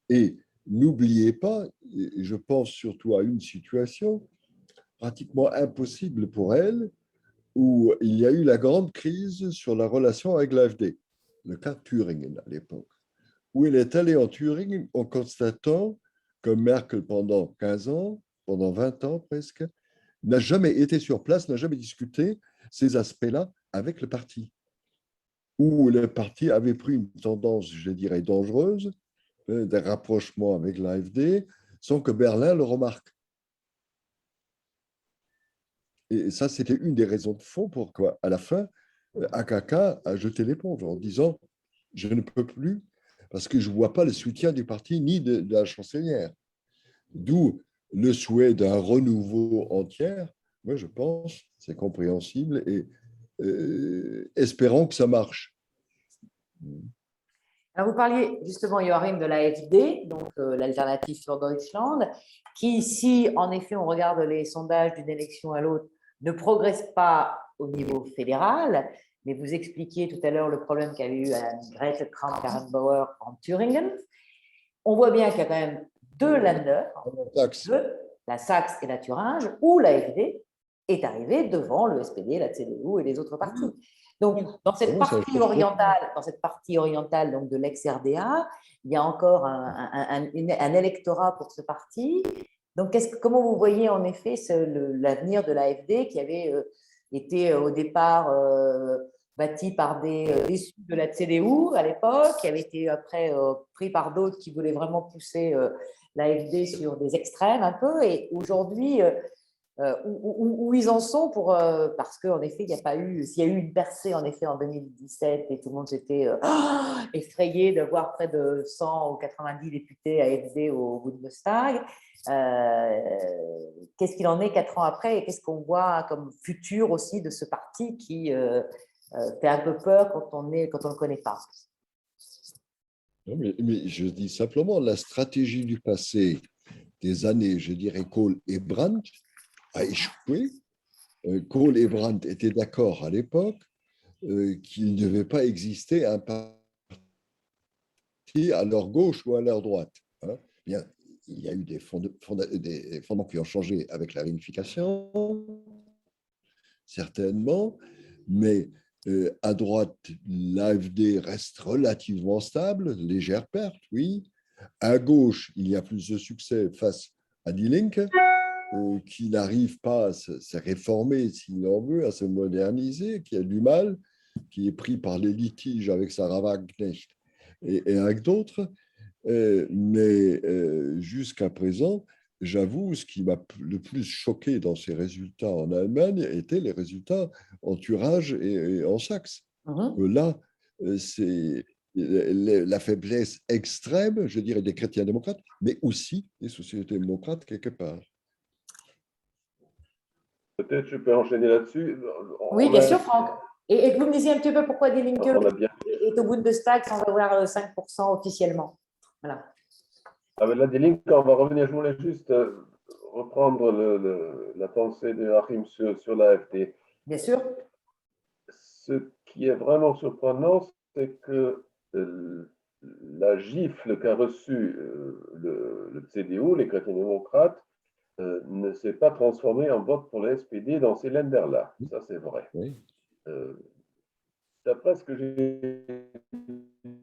C: Et n'oubliez pas, et je pense surtout à une situation pratiquement impossible pour elle, où il y a eu la grande crise sur la relation avec l'AfD, le cas Thüringen à l'époque, où elle est allée en Thuringe en constatant que Merkel, pendant 15 ans, pendant 20 ans presque, n'a jamais été sur place, n'a jamais discuté ces aspects-là avec le parti, où le parti avait pris une tendance, je dirais, dangereuse, des rapprochements avec l'AfD, sans que Berlin le remarque. Et ça, c'était une des raisons de fond pourquoi, à la fin, AKK a jeté l'éponge en disant je ne peux plus parce que je ne vois pas le soutien du parti ni de la chancelière. D'où le souhait d'un renouveau entier. Moi, je pense, c'est compréhensible et espérons que ça marche.
A: Alors, vous parliez justement, Joachim, de l'AfD, donc l'alternative sur Deutschland, qui, si en effet on regarde les sondages d'une élection à l'autre, ne progresse pas au niveau fédéral, mais vous expliquiez tout à l'heure le problème qu'avait eu Annegret Kramp-Karrenbauer en Thüringen. On voit bien qu'il y a quand même deux Länder, la Saxe et la Thuringe, où l'AfD est arrivée devant le SPD, la CDU et les autres partis. Donc, dans cette partie orientale donc de l'ex-RDA, il y a encore un électorat pour ce parti. Donc, comment vous voyez en effet l'avenir de l'AfD qui avait été au départ bâti par des issus de la CDU à l'époque, qui avait été après pris par d'autres qui voulaient vraiment pousser l'AfD sur des extrêmes un peu, et aujourd'hui, où ils en sont parce qu'en effet, il n'y a pas eu, s'il y a eu une percée en effet en 2017 et tout le monde s'était effrayé de voir près de 100 ou 90 députés AfD au Bundestag, qu'est-ce qu'il en est 4 ans après et qu'est-ce qu'on voit comme futur aussi de ce parti qui fait un peu peur quand on ne le connaît pas?
C: Mais je dis simplement, la stratégie du passé, des années, je dirais, Kohl et Brandt, a échoué. Kohl et Brandt étaient d'accord à l'époque qu'il ne devait pas exister un parti à leur gauche ou à leur droite. Hein. Bien, il y a eu des fondements qui ont changé avec la réunification, certainement, mais à droite, l'AfD reste relativement stable, légère perte, oui. À gauche, il y a plus de succès face à Die Linke, qui n'arrive pas à se réformer, s'il en veut, à se moderniser, qui a du mal, qui est pris par les litiges avec Sarah Wagenknecht et avec d'autres. Mais jusqu'à présent, j'avoue, ce qui m'a le plus choqué dans ces résultats en Allemagne étaient les résultats en Thuringe et en Saxe. Là, c'est la faiblesse extrême, je dirais, des chrétiens démocrates, mais aussi des sociétés démocrates quelque part.
B: Peut-être je peux enchaîner là-dessus.
A: Oui, bien sûr, Franck. Et que vous me disiez un petit peu pourquoi Die Linke est au Bundestag sans avoir 5% officiellement. Voilà.
B: Avec la Die Linke, on va revenir. Je voulais juste reprendre la pensée de Joachim sur l'AfD.
A: Bien sûr.
B: Ce qui est vraiment surprenant, c'est que la gifle qu'a reçue le CDU, les chrétiens démocrates, ne s'est pas transformée en vote pour le SPD dans ces Länder-là. Ça, c'est vrai.
C: Oui.
B: D'après ce que j'ai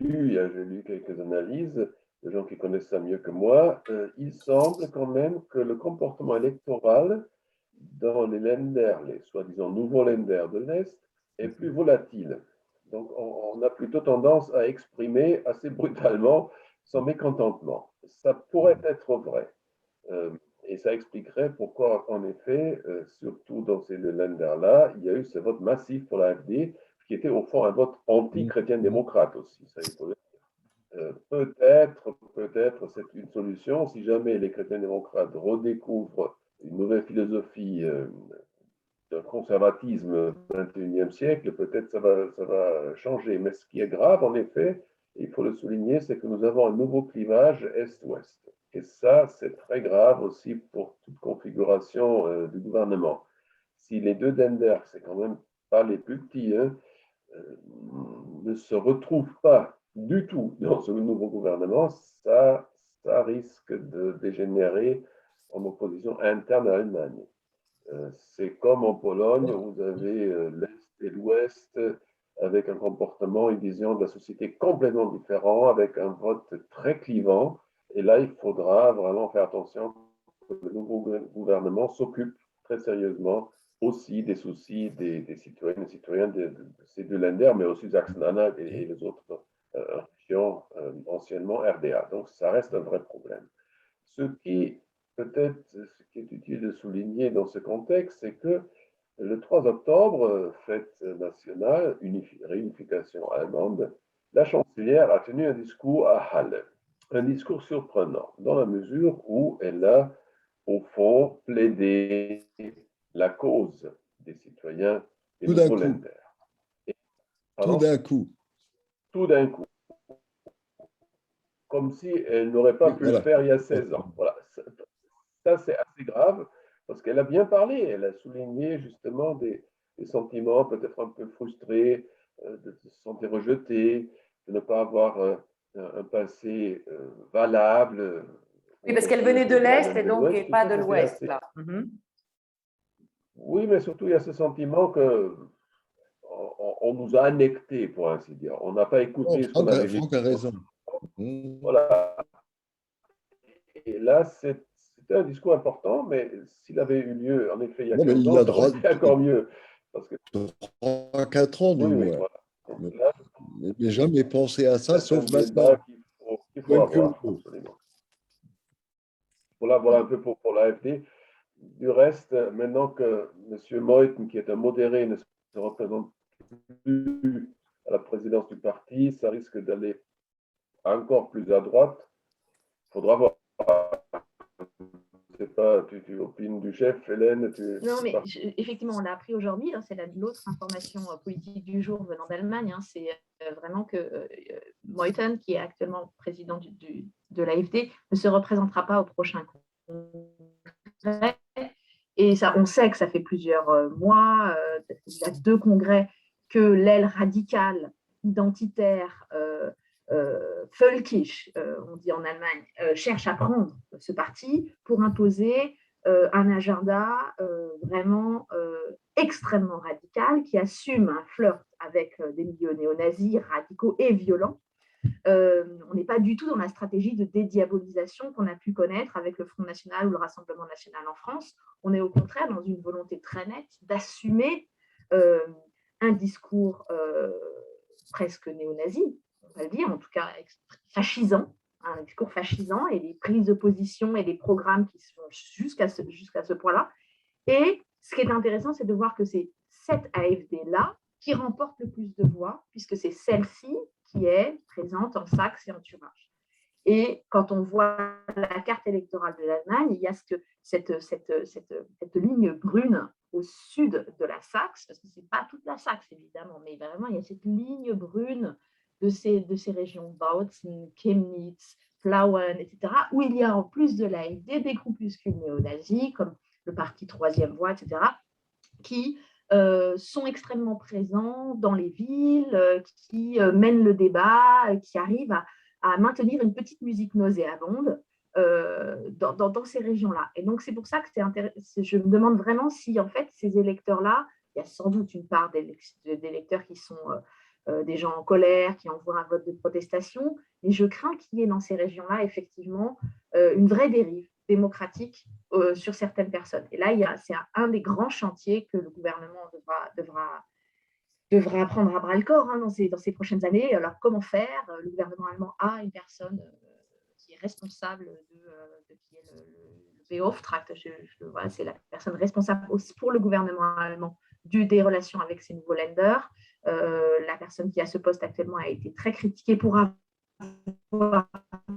B: lu quelques analyses de gens qui connaissent ça mieux que moi, il semble quand même que le comportement électoral dans les Länder, les soi-disant nouveaux Länder de l'Est, est plus volatile. Donc, on a plutôt tendance à exprimer assez brutalement son mécontentement. Ça pourrait être vrai. Et ça expliquerait pourquoi, en effet, surtout dans ces Länder-là, il y a eu ce vote massif pour l'AfD, qui était au fond un vote anti-chrétien-démocrate aussi, ça il faut le dire. Peut-être c'est une solution si jamais les chrétiens-démocrates redécouvrent une nouvelle philosophie d'un conservatisme du XXIe siècle, peut-être ça va changer. Mais ce qui est grave, en effet, il faut le souligner, c'est que nous avons un nouveau clivage Est-Ouest. Et ça, c'est très grave aussi pour toute configuration du gouvernement. Si les deux Länder, c'est quand même pas les plus petits, hein, ne se retrouvent pas du tout dans ce nouveau gouvernement, ça risque de dégénérer en opposition interne à l'Allemagne. C'est comme en Pologne, où vous avez l'Est et l'Ouest avec un comportement, une vision de la société complètement différent, avec un vote très clivant. Et là, il faudra vraiment faire attention que le nouveau gouvernement s'occupe très sérieusement aussi des soucis des citoyennes et citoyens de ces deux Länder, mais aussi Sachsen-Anhalt et les autres régions anciennement RDA. Donc, ça reste un vrai problème. Ce qui est utile de souligner dans ce contexte, c'est que le 3 octobre, fête nationale, réunification allemande, la chancelière a tenu un discours à Halle, un discours surprenant, dans la mesure où elle a, au fond, plaidé la cause des citoyens des
C: Tout d'un
B: nouveaux
C: coup,
B: Länder.
C: tout d'un coup.
B: Tout d'un coup, comme si elle n'aurait pas
C: Oui,
B: pu le
C: voilà.
B: faire il y a 16 ans. Voilà. Ça, c'est assez grave, parce qu'elle a bien parlé, elle a souligné justement des sentiments peut-être un peu frustrés, de se sentir rejetée, de ne pas avoir un passé valable
A: Oui,
B: aux
A: parce qu'elle
B: yeux
A: venait de
B: de la
A: l'Est
B: reine
A: et
B: de
A: donc
B: l'Ouest.
A: et
B: Tout
A: pas
B: ça,
A: de
B: c'était
A: l'Ouest,
B: assez.
A: là. Mhm.
B: Oui, mais surtout, il y a ce sentiment que on nous a annectés, pour ainsi dire. On n'a pas
C: Oh,
B: écouté ce qu'on avait
C: Franck a
B: vécu.
C: raison. Hmm.
B: Voilà. Et là, c'était un discours important, mais s'il avait eu lieu, en effet, il y a
C: Non, mais
B: 15
C: il
B: ans,
C: a
B: ça aurait
C: droit
B: été encore mieux. Parce que,
C: 3-4 ans du
B: oui, oui,
C: moins.
B: voilà. Donc là,
C: Mais jamais pensé à ça,
B: c'est un
C: sauf
B: débat
C: maintenant.
B: qu'il faut
C: Quoique,
B: avoir, absolument. Voilà un peu pour l'AfD. Du reste, maintenant que M. Meuthen, qui est un modéré, ne se représente plus à la présidence du parti, ça risque d'aller encore plus à droite. Il faudra voir. Je sais pas, tu opines du chef, Hélène,
D: Non, mais effectivement, on l'a appris aujourd'hui, hein, c'est l'autre information politique du jour venant d'Allemagne, hein, c'est vraiment que Meuthen, qui est actuellement président de l'AfD, ne se représentera pas au prochain congrès. Et ça, on sait que ça fait plusieurs mois, il y a 2 congrès, que l'aile radicale, identitaire, völkisch, on dit en Allemagne, cherche à prendre ce parti pour imposer un agenda vraiment extrêmement radical qui assume un flirt avec des milieux néo-nazis radicaux et violents. On n'est pas du tout dans la stratégie de dédiabolisation qu'on a pu connaître avec le Front National ou le Rassemblement National en France. On est au contraire dans une volonté très nette d'assumer un discours presque néo-nazi, on va le dire, en tout cas fascisant, un discours fascisant, et des prises de position et des programmes qui sont jusqu'à ce point-là. Et ce qui est intéressant, c'est de voir que c'est cette AfD-là qui remporte le plus de voix, puisque c'est celle-ci qui est présente en Saxe et en Thuringe. Et quand on voit la carte électorale de l'Allemagne, il y a cette ligne brune au sud de la Saxe, parce que ce n'est pas toute la Saxe, évidemment, mais vraiment, il y a cette ligne brune de ces régions, Bautzen, Chemnitz, Plauen, etc., où il y a en plus de l'AfD des groupuscules néo-nazis, comme le parti Troisième Voie, etc., qui sont extrêmement présents dans les villes, qui mènent le débat, qui arrivent à maintenir une petite musique nauséabonde dans ces régions-là. Et donc, c'est pour ça que je me demande vraiment si, en fait, ces électeurs-là, il y a sans doute une part d'électeurs qui sont des gens en colère, qui envoient un vote de protestation, mais je crains qu'il y ait dans ces régions-là, effectivement, une vraie dérive démocratique sur certaines personnes. Et là, c'est un des grands chantiers que le gouvernement devra prendre à bras le corps dans ces prochaines années. Alors, comment faire? Le gouvernement allemand a une personne qui est responsable qui est le Beauftragte, voilà, c'est la personne responsable pour le gouvernement allemand des relations avec ces nouveaux Länder. La personne qui a ce poste actuellement a été très critiquée pour avoir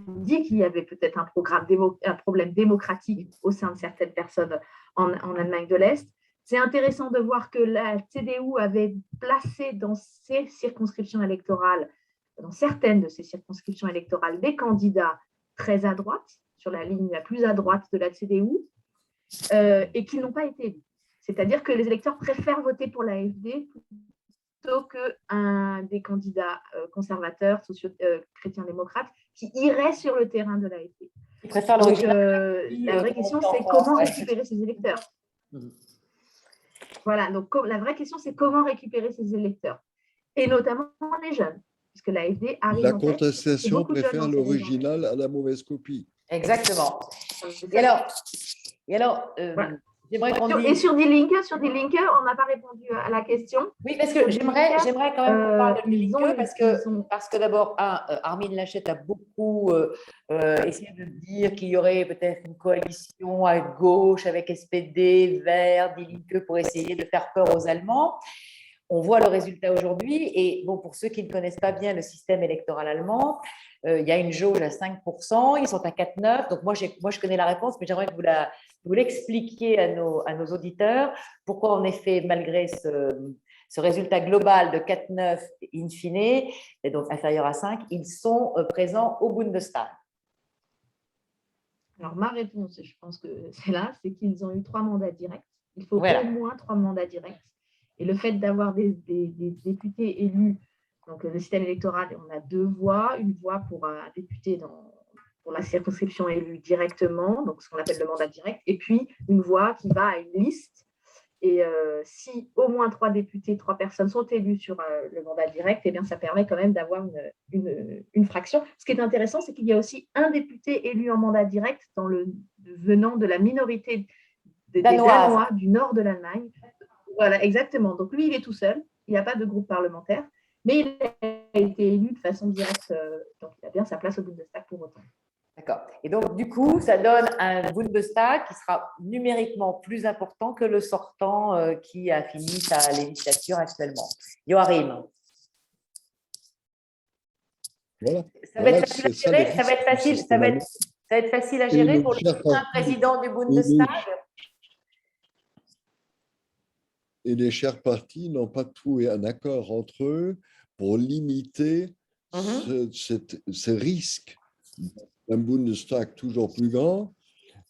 D: dit qu'il y avait peut-être un problème démocratique au sein de certaines personnes en Allemagne de l'Est. C'est intéressant de voir que la CDU avait placé dans ses circonscriptions électorales, dans certaines de ces circonscriptions électorales, des candidats très à droite, sur la ligne la plus à droite de la CDU, et qui n'ont pas été élus. C'est-à-dire que les électeurs préfèrent voter pour l'AfD plutôt que des candidats conservateurs, chrétiens-démocrates, qui iraient sur le terrain de l'AfD.
A: Ils préfèrent l'original.
D: La vraie question, c'est comment récupérer ces électeurs. Voilà, donc la vraie question, c'est comment récupérer ces électeurs, et notamment les jeunes, puisque l'AfD arrive
C: La
D: en tête.
C: contestation préfère l'original à la mauvaise copie.
A: Exactement. Et alors
D: voilà.
A: J'aimerais qu'on dise…
D: Et sur Die Linke, on n'a pas répondu à la question.
A: Oui, parce que j'aimerais quand même qu'on parle de Die Linke, parce que d'abord, Armin Laschet a beaucoup essayé de dire qu'il y aurait peut-être une coalition à gauche avec SPD, Verts, Die Linke pour essayer de faire peur aux Allemands. on voit le résultat aujourd'hui. Et bon, pour ceux qui ne connaissent pas bien le système électoral allemand, il y a une jauge à 5%, ils sont à 4,9%. Donc, moi, je connais la réponse, mais j'aimerais que vous l'expliquiez à nos auditeurs. Pourquoi, en effet, malgré ce résultat global de 4,9 in fine, et donc inférieur à 5, ils sont présents au Bundestag.
D: Alors, ma réponse, et je pense que c'est là, c'est qu'ils ont eu 3 mandats directs. Il faut
A: Voilà.
D: au moins 3 mandats directs. Et le fait d'avoir des députés élus, donc le système électoral, on a 2 voix, une voix pour un député pour la circonscription élue directement, donc ce qu'on appelle le mandat direct, et puis une voix qui va à une liste. Et si au moins 3 députés, 3 personnes sont élues sur le mandat direct, eh bien, ça permet quand même d'avoir une fraction. Ce qui est intéressant, c'est qu'il y a aussi un député élu en mandat direct venant de la minorité des Danois du nord de l'Allemagne. Voilà, exactement. Donc, lui, il est tout seul. Il n'y a pas de groupe parlementaire, mais il a été élu de façon directe. Donc, il a bien sa place au Bundestag pour autant.
A: D'accord. Et donc, du coup, ça donne un Bundestag qui sera numériquement plus important que le sortant qui a fini sa législature actuellement. Joachim.
C: Voilà.
A: Ça va être facile à gérer. Ça va être facile à gérer pour le prochain président du Bundestag.
C: Et les chers partis n'ont pas trouvé un accord entre eux pour limiter ce risque d'un Bundestag toujours plus grand.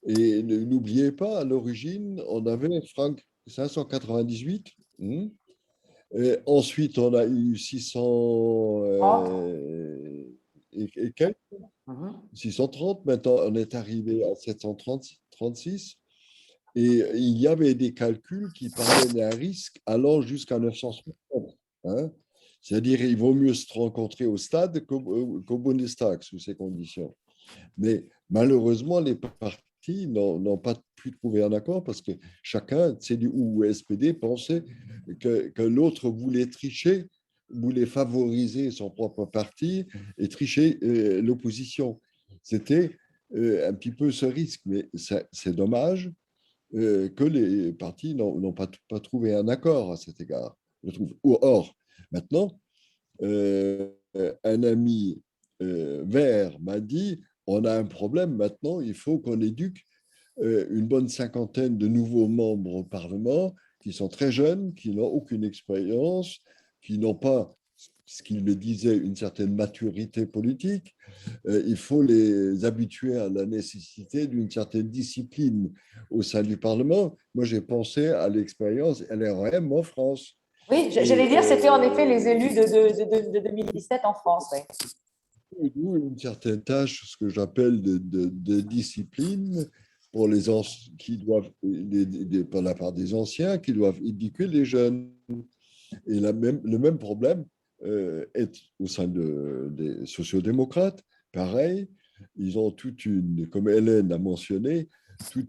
C: Et n'oubliez pas, à l'origine, on avait Frank 598. Et ensuite, on a eu 600 et quelques. 630. Maintenant, on est arrivé à 736. Et il y avait des calculs qui parlaient d'un risque allant jusqu'à 960. C'est-à-dire il vaut mieux se rencontrer au stade qu'au Bundestag sous ces conditions. Mais malheureusement, les partis n'ont pas pu trouver un accord parce que chacun, CDU ou SPD, pensait que l'autre voulait tricher, voulait favoriser son propre parti et tricher l'opposition. C'était un petit peu ce risque, mais c'est dommage que les partis n'ont pas trouvé un accord à cet égard, je trouve. Or, maintenant, un ami vert m'a dit, on a un problème maintenant, il faut qu'on éduque une bonne 50aine de nouveaux membres au Parlement qui sont très jeunes, qui n'ont aucune expérience, qui n'ont pas, ce qu'il me disait, une certaine maturité politique. Il faut les habituer à la nécessité d'une certaine discipline au sein du Parlement. Moi, j'ai pensé à l'expérience LRM en France.
A: Oui, j'allais dire, c'était en effet les élus de 2017 en France. Oui.
C: Une certaine tâche, ce que j'appelle de discipline pour les qui doivent, par la part des anciens, qui doivent éduquer les jeunes. Et le même problème est au sein des sociodémocrates. Pareil, ils ont comme Hélène a mentionné, tout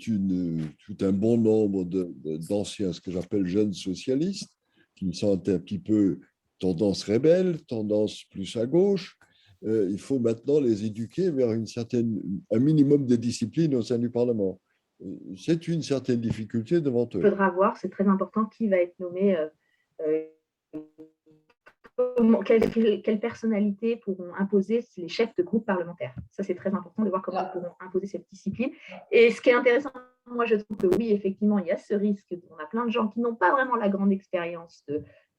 C: un bon nombre d'anciens, ce que j'appelle jeunes socialistes, qui sont un petit peu tendance rebelle, tendance plus à gauche. Il faut maintenant les éduquer vers un minimum de discipline au sein du Parlement. C'est une certaine difficulté devant eux.
D: Il faudra voir, c'est très important, qui va être nommé, quelles personnalités pourront imposer les chefs de groupe parlementaires. Ça, c'est très important de voir comment ils pourront imposer cette discipline. Et ce qui est intéressant, moi, je trouve que oui, effectivement, il y a ce risque. On a plein de gens qui n'ont pas vraiment la grande expérience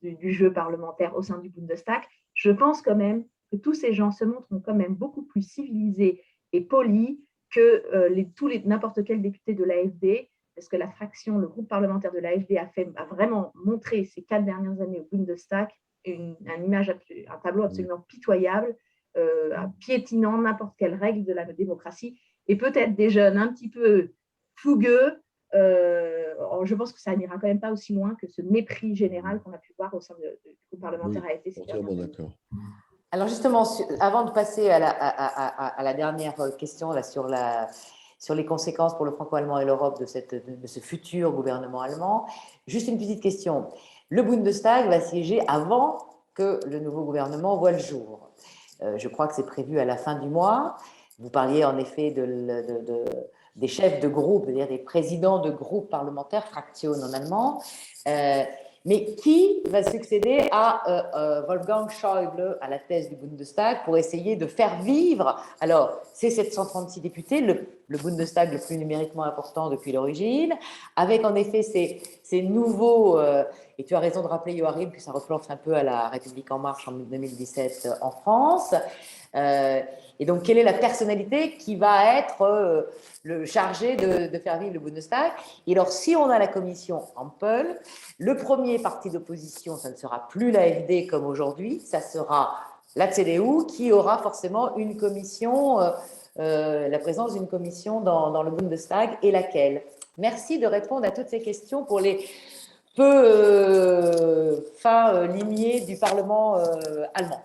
D: du jeu parlementaire au sein du Bundestag. Je pense quand même que tous ces gens se montrent quand même beaucoup plus civilisés et polis que n'importe quel député de l'AfD, parce que le groupe parlementaire de l'AfD a vraiment montré ces 4 dernières années au Bundestag un tableau absolument pitoyable, piétinant n'importe quelle règle de la démocratie, et peut-être des jeunes un petit peu fougueux. Je pense que ça n'ira quand même pas aussi loin que ce mépris général qu'on a pu voir au sein du groupe parlementaire AfD.
C: Entièrement d'accord.
A: Alors justement, avant de passer à la dernière question là, sur les conséquences pour le franco-allemand et l'Europe de ce futur gouvernement allemand, juste une petite question. Le Bundestag va siéger avant que le nouveau gouvernement voie le jour. Je crois que c'est prévu à la fin du mois. Vous parliez en effet des chefs de groupe, c'est-à-dire des présidents de groupes parlementaires, Fraktionen en allemand. Mais qui va succéder à Wolfgang Schäuble à la tête du Bundestag pour essayer de faire vivre, alors c'est 736 députés, le Bundestag le plus numériquement important depuis l'origine, avec en effet ces nouveaux, et tu as raison de rappeler, Joachim, que ça replonge un peu à la République En Marche en 2017 en France. Et donc, quelle est la personnalité qui va être le chargé de faire vivre le Bundestag? Et alors, si on a la commission Ampel, le premier parti d'opposition, ça ne sera plus l'AfD comme aujourd'hui, ça sera la CDU qui aura forcément une commission, la présence d'une commission dans le Bundestag, et laquelle? Merci de répondre à toutes ces questions pour les peu fins limiers du Parlement allemand.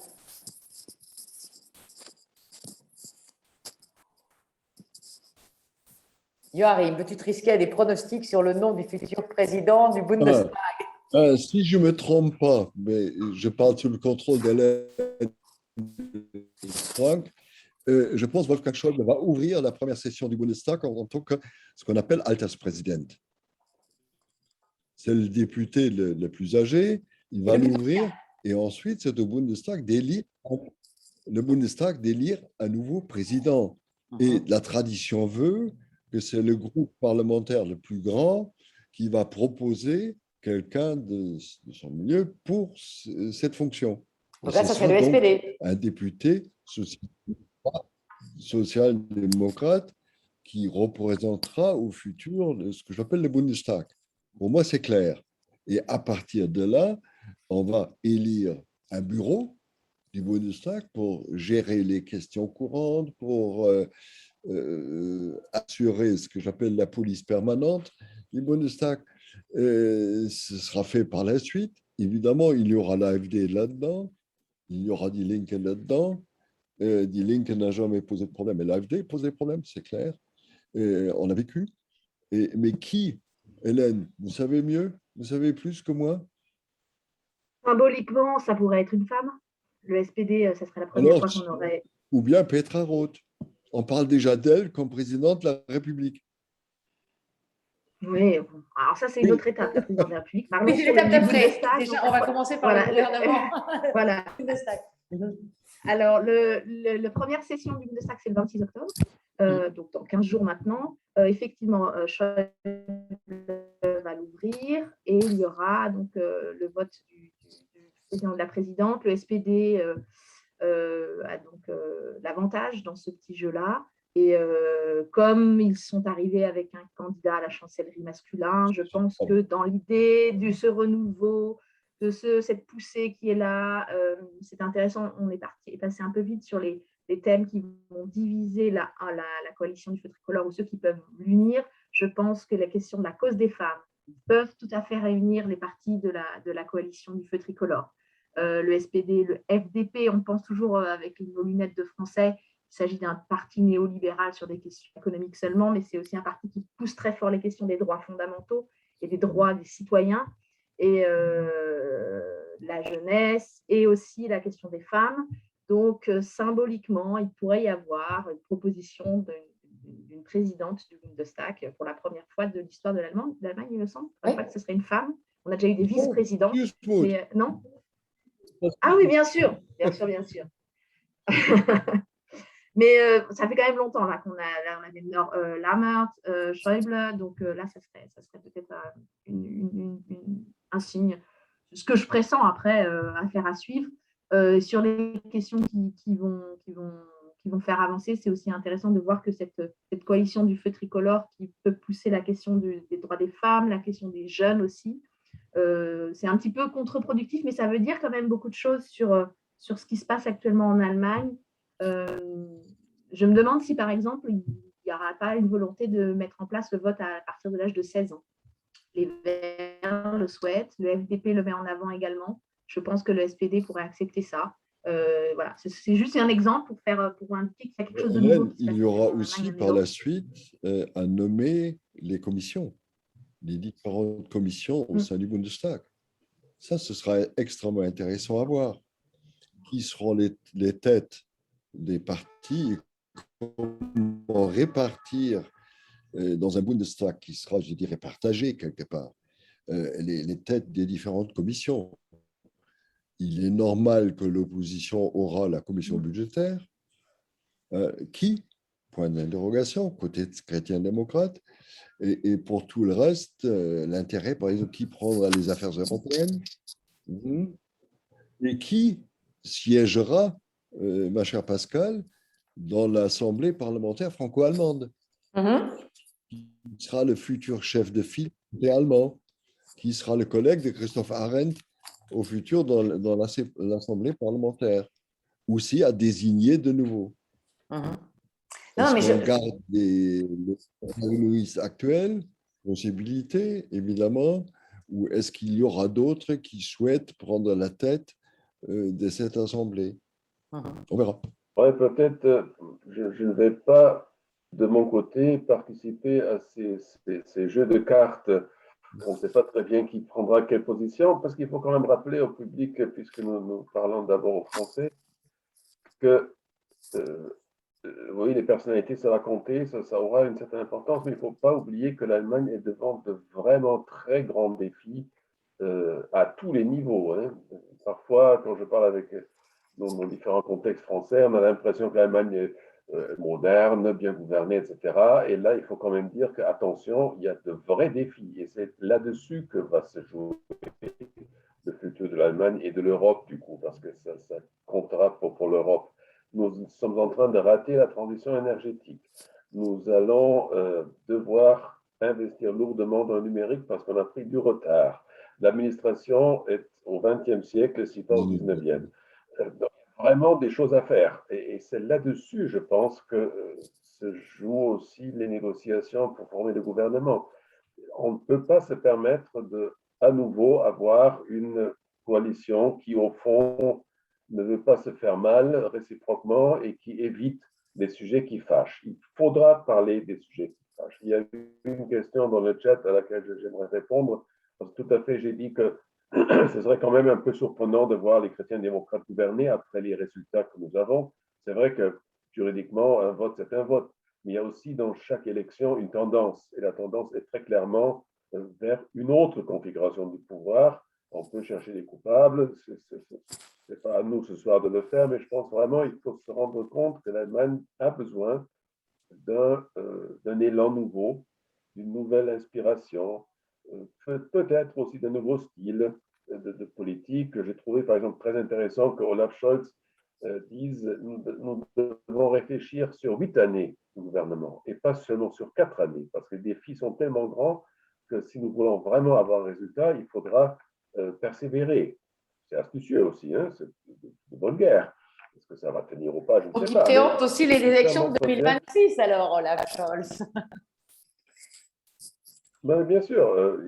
A: Joachim, peux-tu te risquer à des pronostics sur le nom du futur président du Bundestag?
C: Si je ne me trompe pas, mais je parle sous le contrôle d'Hélène Frank, je pense que Wolfgang Schäuble va ouvrir la première session du Bundestag en tant que ce qu'on appelle Alterspräsident. C'est le député le plus âgé, il va l'ouvrir et ensuite c'est au Bundestag d'élire un nouveau président. Et la tradition veut que c'est le groupe parlementaire le plus grand qui va proposer quelqu'un de son milieu pour cette fonction.
A: Donc là, ça serait le SPD.
C: Un député social-démocrate qui représentera au futur ce que j'appelle le Bundestag. Pour moi, c'est clair. Et à partir de là, on va élire un bureau du Bundestag pour gérer les questions courantes, pour assurer ce que j'appelle la police permanente du Bundestag. Ce sera fait par la suite. Évidemment, il y aura l'AfD là-dedans, il y aura Die Linke là-dedans. Die Linke n'a jamais posé de problème, mais l'AfD pose des problèmes, c'est clair. On a vécu. Mais qui, Hélène, vous savez mieux? Vous savez plus que moi?
D: Symboliquement, ça pourrait être une femme. Le SPD, ça serait la première fois qu'on aurait...
C: Ou bien Petra Roth. On parle déjà d'elle comme présidente de la République.
D: Oui, bon. Alors ça, c'est une autre étape, la présidence de la République.
A: Oui, c'est l'étape d'après. Déjà, on va commencer par le gouvernement.
D: Voilà. Alors, la première session du Bundestag, c'est le 26 octobre, donc dans 15 jours maintenant. Effectivement, Schäuble va l'ouvrir et il y aura donc le vote du président de la présidente. Le SPD a donc l'avantage dans ce petit jeu-là. Et comme ils sont arrivés avec un candidat à la chancellerie masculin, je pense que dans l'idée de ce renouveau, de cette poussée qui est là, c'est intéressant. On est passé un peu vite sur les thèmes qui vont diviser la coalition du feu tricolore ou ceux qui peuvent l'unir. Je pense que la question de la cause des femmes peuvent tout à fait réunir les partis de la coalition du feu tricolore. Le SPD, le FDP, on pense toujours avec nos lunettes de français. Il s'agit d'un parti néolibéral sur des questions économiques seulement, mais c'est aussi un parti qui pousse très fort les questions des droits fondamentaux et des droits des citoyens, et la jeunesse, et aussi la question des femmes. Donc, symboliquement, il pourrait y avoir une proposition d'une présidente du Bundestag pour la première fois de l'histoire de l'Allemagne, il me semble. Je ne crois pas que ce serait une femme. On a déjà eu des vice-présidents. Mais, non? Ah oui, bien sûr. Mais ça fait quand même longtemps là, qu'on a Lammert, Schäuble, donc là, ça serait peut-être un signe. Ce que je pressens après, affaire à suivre. Sur les questions qui vont faire avancer, c'est aussi intéressant de voir que cette coalition du feu tricolore qui peut pousser la question des droits des femmes, la question des jeunes aussi, c'est un petit peu contre-productif, mais ça veut dire quand même beaucoup de choses sur ce qui se passe actuellement en Allemagne. Je me demande si, par exemple, il n'y aura pas une volonté de mettre en place le vote à partir de l'âge de 16 ans. Les Verts le souhaitent, le FDP le met en avant également. Je pense que le SPD pourrait accepter ça. Voilà, c'est juste un exemple pour indiquer qu'il y a quelque chose de nouveau.
C: Il y aura aussi par la suite à nommer les commissions, les différentes commissions au sein du Bundestag. Ça, ce sera extrêmement intéressant à voir. Qui seront les têtes des partis et comment répartir dans un Bundestag qui sera, je dirais, partagé quelque part, les têtes des différentes commissions. Il est normal que l'opposition aura la commission budgétaire, qui, point d'interrogation, côté chrétien-démocrate, et pour tout le reste, l'intérêt, par exemple, qui prendra les affaires européennes et qui siégera, ma chère Pascale, dans l'Assemblée parlementaire franco-allemande, qui sera le futur chef de file allemand, qui sera le collègue de Christoph Arendt au futur dans l'Assemblée parlementaire, aussi à désigner de nouveau.
A: Non, mais
C: Est-ce qu'on garde les Louis actuels, possibilités, évidemment, ou est-ce qu'il y aura d'autres qui souhaitent prendre la tête de cette Assemblée? On verra.
B: Ouais, peut-être, je ne vais pas, de mon côté, participer à ces jeux de cartes. On ne sait pas très bien qui prendra quelle position, parce qu'il faut quand même rappeler au public, puisque nous parlons d'abord au français, que oui, les personnalités, ça va compter, ça aura une certaine importance, mais il ne faut pas oublier que l'Allemagne est devant de vraiment très grands défis à tous les niveaux. Parfois, quand je parle avec dans différents contextes français, on a l'impression que l'Allemagne est moderne, bien gouvernée, etc. Et là, il faut quand même dire qu'attention, il y a de vrais défis. Et c'est là-dessus que va se jouer le futur de l'Allemagne et de l'Europe, du coup, parce que ça comptera pour l'Europe. Nous sommes en train de rater la transition énergétique. Nous allons devoir investir lourdement dans le numérique parce qu'on a pris du retard. L'administration est au XXe siècle, si pas au XIXe. Donc, vraiment des choses à faire. Et c'est là-dessus, je pense, que se jouent aussi les négociations pour former le gouvernement. On ne peut pas se permettre de, à nouveau, avoir une coalition qui, au fond, ne veut pas se faire mal réciproquement et qui évite les sujets qui fâchent. Il faudra parler des sujets qui fâchent. Il y a une question dans le chat à laquelle j'aimerais répondre. Parce que tout à fait, j'ai dit que ce serait quand même un peu surprenant de voir les chrétiens démocrates gouverner après les résultats que nous avons. C'est vrai que juridiquement, un vote, c'est un vote. Mais il y a aussi dans chaque élection une tendance. Et la tendance est très clairement vers une autre configuration du pouvoir. On peut chercher des coupables. Ce n'est pas à nous ce soir de le faire, mais je pense vraiment qu'il faut se rendre compte que l'Allemagne a besoin d'un élan nouveau, d'une nouvelle inspiration, peut-être aussi de nouveaux styles de politique. J'ai trouvé par exemple très intéressant que Olaf Scholz dise nous devons réfléchir sur 8 années de gouvernement et pas seulement sur 4 années, parce que les défis sont tellement grands que si nous voulons vraiment avoir un résultat, il faudra persévérer. C'est astucieux aussi, hein, c'est de bonne guerre. Est-ce que ça va tenir ou pas? Je ne sais pas.
A: Il préempte aussi les élections de 2026, alors, Olaf Scholz.
B: Ben, bien sûr,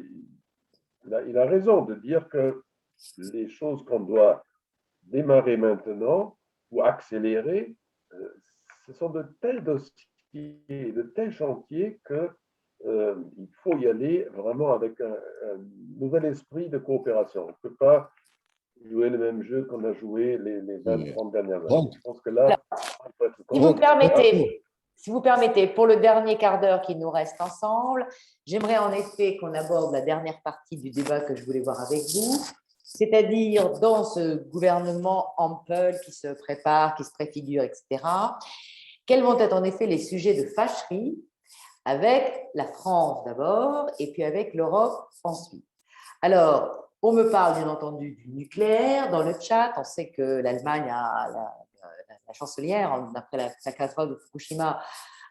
B: il a raison de dire que les choses qu'on doit démarrer maintenant ou accélérer, ce sont de tels dossiers, de tels chantiers qu'il faut y aller vraiment avec un nouvel esprit de coopération. On ne peut pas jouer le même jeu qu'on a joué les 20-30 dernières années. Je pense que là, il faut être
A: si vous permettez, pour le dernier quart d'heure qui nous reste ensemble, j'aimerais en effet qu'on aborde la dernière partie du débat que je voulais voir avec vous, c'est-à-dire dans ce gouvernement Ampel qui se prépare, qui se préfigure, etc., quels vont être en effet les sujets de fâcherie avec la France d'abord et puis avec l'Europe ensuite. Alors, on me parle bien entendu du nucléaire dans le chat. On sait que l'Allemagne a la chancelière, après la catastrophe de Fukushima,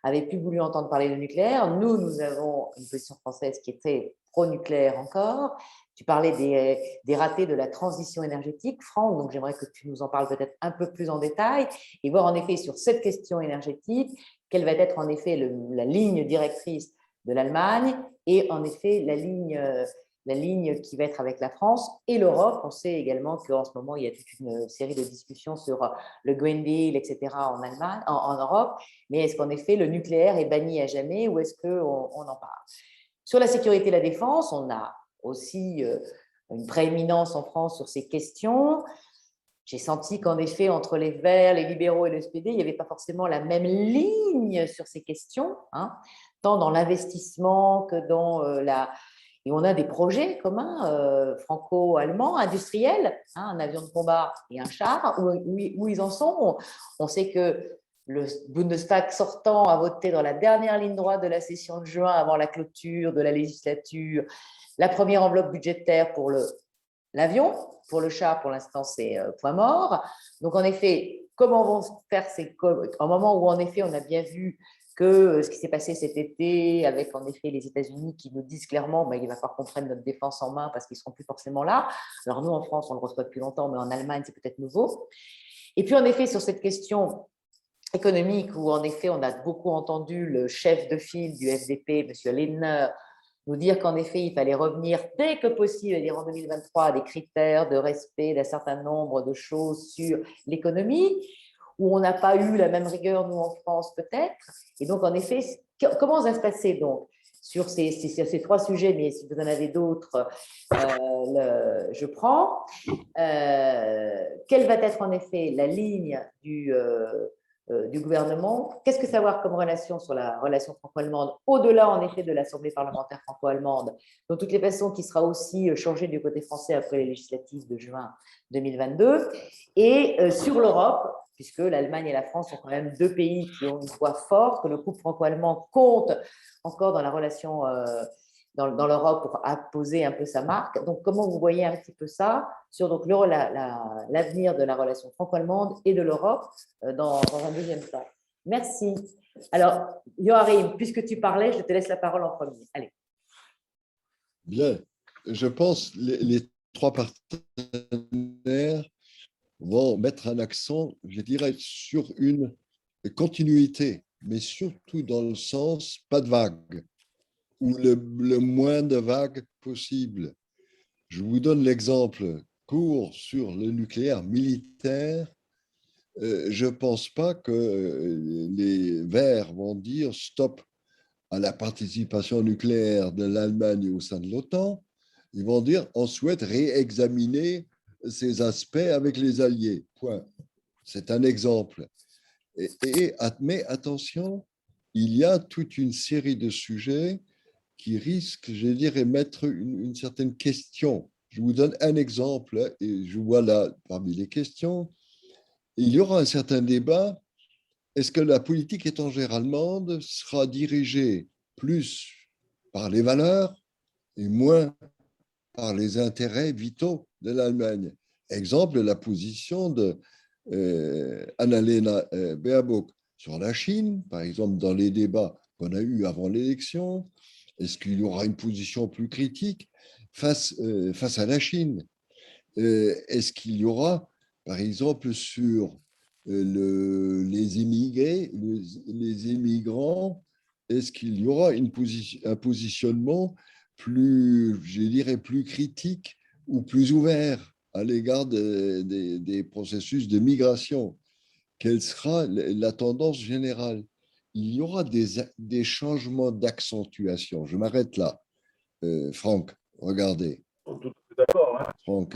A: avait plus voulu entendre parler de nucléaire. Nous avons une position française qui est très pro-nucléaire encore. Tu parlais des ratés de la transition énergétique, Franck, donc j'aimerais que tu nous en parles peut-être un peu plus en détail et voir en effet sur cette question énergétique, quelle va être en effet la ligne directrice de l'Allemagne et en effet la ligne qui va être avec la France et l'Europe. On sait également qu'en ce moment, il y a toute une série de discussions sur le Green Deal, etc. en Allemagne, en Europe. Mais est-ce qu'en effet, le nucléaire est banni à jamais ou est-ce qu'on en parle? Sur la sécurité et la défense, on a aussi une prééminence en France sur ces questions. J'ai senti qu'en effet, entre les Verts, les libéraux et le SPD, il n'y avait pas forcément la même ligne sur ces questions, tant dans l'investissement que dans Et on a des projets communs franco-allemands, industriels, hein, un avion de combat et un char, où ils en sont. On sait que le Bundestag sortant a voté dans la dernière ligne droite de la session de juin, avant la clôture de la législature, la première enveloppe budgétaire pour l'avion. Pour le char, pour l'instant, c'est point mort. Donc, en effet, comment vont se faire un moment où, en effet, on a bien vu que ce qui s'est passé cet été, avec en effet les États-Unis qui nous disent clairement il va falloir qu'on prenne notre défense en main parce qu'ils ne seront plus forcément là. Alors nous, en France, on le reçoit depuis longtemps, mais en Allemagne, c'est peut-être nouveau. Et puis, en effet, sur cette question économique, où en effet, on a beaucoup entendu le chef de file du FDP, M. Lindner, nous dire qu'en effet, il fallait revenir dès que possible, c'est-à-dire en 2023, à des critères de respect d'un certain nombre de choses sur l'économie, où on n'a pas eu la même rigueur, nous, en France, peut-être. Et donc, en effet, comment ça va se passer, donc, sur ces trois sujets, mais si vous en avez d'autres, je prends. Quelle va être, en effet, la ligne du gouvernement? Qu'est-ce que ça va avoir comme relation sur la relation franco-allemande, au-delà, en effet, de l'Assemblée parlementaire franco-allemande, de toutes les façons, qui sera aussi changée du côté français après les législatives de juin 2022, et sur l'Europe, puisque l'Allemagne et la France sont quand même deux pays qui ont une voix forte, que le couple franco-allemand compte encore dans la relation dans l'Europe pour apposer un peu sa marque. Donc, comment vous voyez un petit peu ça sur donc, l'avenir de la relation franco-allemande et de l'Europe dans un deuxième temps? Merci. Alors, Joachim, puisque tu parlais, je te laisse la parole en premier. Allez.
C: Bien. Je pense que les trois partenaires vont mettre un accent, je dirais, sur une continuité, mais surtout dans le sens pas de vague, ou le moins de vagues possible. Je vous donne l'exemple court sur le nucléaire militaire. Je ne pense pas que les Verts vont dire stop à la participation nucléaire de l'Allemagne au sein de l'OTAN. Ils vont dire on souhaite réexaminer ces aspects avec les Alliés. Point. C'est un exemple. Mais attention, il y a toute une série de sujets qui risquent, je dirais, mettre une certaine question. Je vous donne un exemple, et je vois là, parmi les questions, il y aura un certain débat. Est-ce que la politique étrangère allemande sera dirigée plus par les valeurs et moins par les intérêts vitaux de l'Allemagne? Exemple, la position de Annalena Baerbock sur la Chine, par exemple, dans les débats qu'on a eus avant l'élection. Est-ce qu'il y aura une position plus critique face à la Chine? Est-ce qu'il y aura, par exemple, sur les immigrés, les immigrants, est-ce qu'il y aura un positionnement plus, je dirais, plus critique ou plus ouvert à l'égard des processus de migration? Quelle sera la tendance générale? Il y aura des changements d'accentuation. Je m'arrête là. Franck, regardez.
B: On est tout à fait d'accord. Hein.
C: Franck,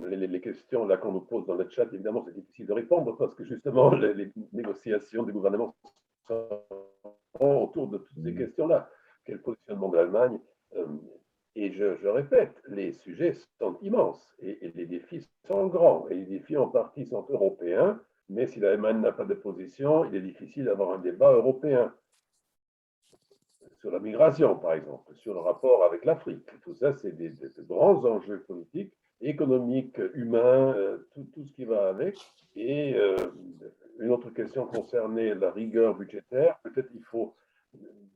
B: les questions là qu'on nous pose dans le chat, évidemment, c'est difficile de répondre parce que justement, les négociations des gouvernements sont autour de toutes ces questions-là. Quel positionnement de l'Allemagne? Et je répète, les sujets sont immenses et les défis sont grands. Et les défis en partie sont européens, mais si l'Allemagne n'a pas de position, il est difficile d'avoir un débat européen. Sur la migration, par exemple, sur le rapport avec l'Afrique. Tout ça, c'est des grands enjeux politiques, économiques, humains, tout ce qui va avec. Et une autre question concernait la rigueur budgétaire. Peut-être il faut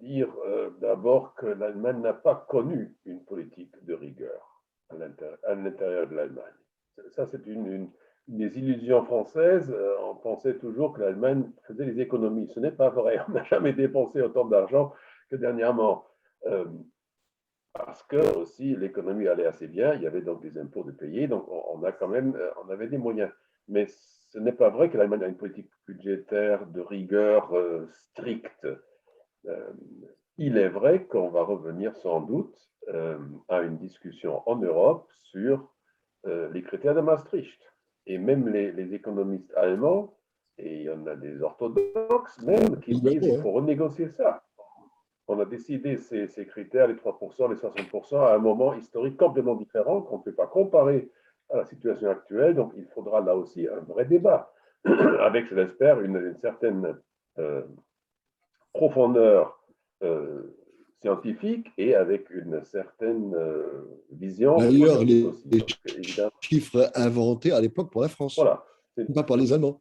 B: dire d'abord que l'Allemagne n'a pas connu une politique de rigueur à l'intérieur de l'Allemagne. Ça, c'est une des illusions françaises. On pensait toujours que l'Allemagne faisait des économies. Ce n'est pas vrai. On n'a jamais dépensé autant d'argent que dernièrement. Parce que aussi l'économie allait assez bien, il y avait donc des impôts de payer, donc on avait des moyens. Mais ce n'est pas vrai que l'Allemagne a une politique budgétaire de rigueur stricte. Il est vrai qu'on va revenir sans doute à une discussion en Europe sur les critères de Maastricht. Et même les économistes allemands, et il y en a des orthodoxes même, qui disent qu'il faut renégocier ça. on a décidé ces critères, les 3%, les 60%, à un moment historique complètement différent, qu'on ne peut pas comparer à la situation actuelle. Donc, il faudra là aussi un vrai débat, avec, je l'espère, une certaine profondeur scientifique et avec une certaine vision
C: D'ailleurs,
B: politique aussi.
C: les
B: Parce que, évidemment,
C: chiffres inventés à l'époque pour la France,
B: voilà,
C: pas par les Allemands.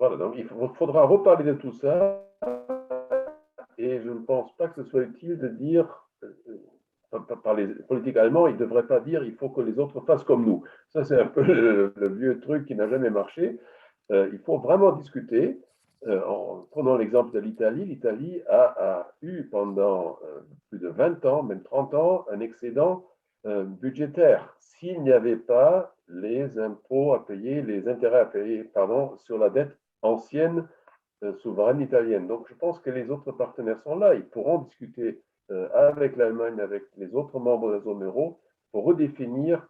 B: voilà, donc il faudra reparler de tout ça et je ne pense pas que ce soit utile de dire, par les politiques allemands, ils ne devraient pas dire il faut que les autres fassent comme nous. Ça, c'est un peu le vieux truc qui n'a jamais marché. Il faut vraiment discuter. En prenant l'exemple de l'Italie, l'Italie a eu pendant plus de 20 ans, même 30 ans, un excédent budgétaire. S'il n'y avait pas les impôts à payer, les intérêts à payer, pardon, sur la dette ancienne souveraine italienne. Donc, je pense que les autres partenaires sont là. Ils pourront discuter avec l'Allemagne, avec les autres membres de la zone euro, pour redéfinir,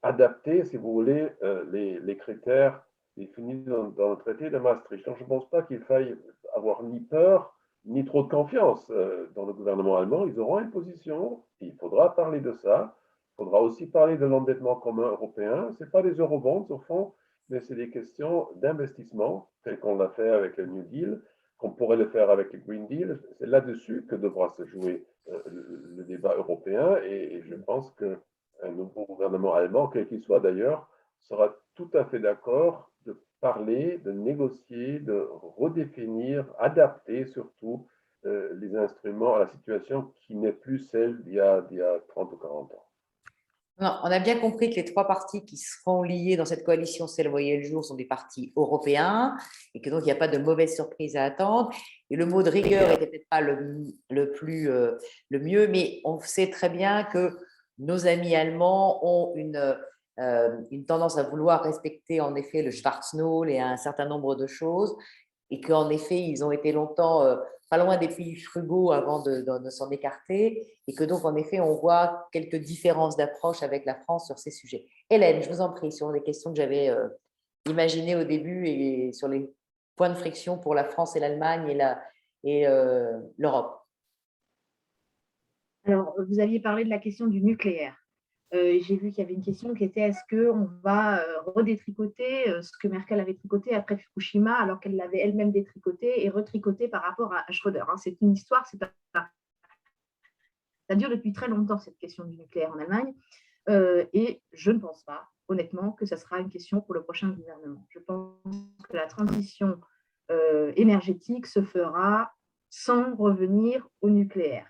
B: adapter, si vous voulez, les critères définis dans le traité de Maastricht. Donc, je ne pense pas qu'il faille avoir ni peur, ni trop de confiance dans le gouvernement allemand. Ils auront une position, il faudra parler de ça. Il faudra aussi parler de l'endettement commun européen. Ce n'est pas des eurobonds, au fond, mais c'est des questions d'investissement, tel qu'on l'a fait avec le New Deal, qu'on pourrait le faire avec le Green Deal. C'est là-dessus que devra se jouer le débat européen et je pense qu'un nouveau gouvernement allemand, quel qu'il soit d'ailleurs, sera tout à fait d'accord de parler, de négocier, de redéfinir, adapter surtout les instruments à la situation qui n'est plus celle d'il y a 30 ou 40 ans.
A: Non, on a bien compris que les trois partis qui seront liés dans cette coalition, si elle voyait le jour, sont des partis européens et que donc il n'y a pas de mauvaise surprise à attendre. Et le mot de rigueur n'était peut-être pas le mieux, mais on sait très bien que nos amis allemands ont une tendance à vouloir respecter en effet le Schwarznull et un certain nombre de choses et qu'en effet, ils ont été longtemps pas loin des pays frugaux avant de s'en écarter, et que donc, en effet, on voit quelques différences d'approche avec la France sur ces sujets. Hélène, je vous en prie, sur les questions que j'avais imaginées au début et sur les points de friction pour la France et l'Allemagne et l'Europe.
D: Alors, vous aviez parlé de la question du nucléaire. J'ai vu qu'il y avait une question qui était est-ce qu'on va redétricoter ce que Merkel avait tricoté après Fukushima alors qu'elle l'avait elle-même détricoté et retricoté par rapport à Schröder. C'est une histoire, ça dure depuis très longtemps cette question du nucléaire en Allemagne et je ne pense pas, honnêtement, que ça sera une question pour le prochain gouvernement. Je pense que la transition énergétique se fera sans revenir au nucléaire.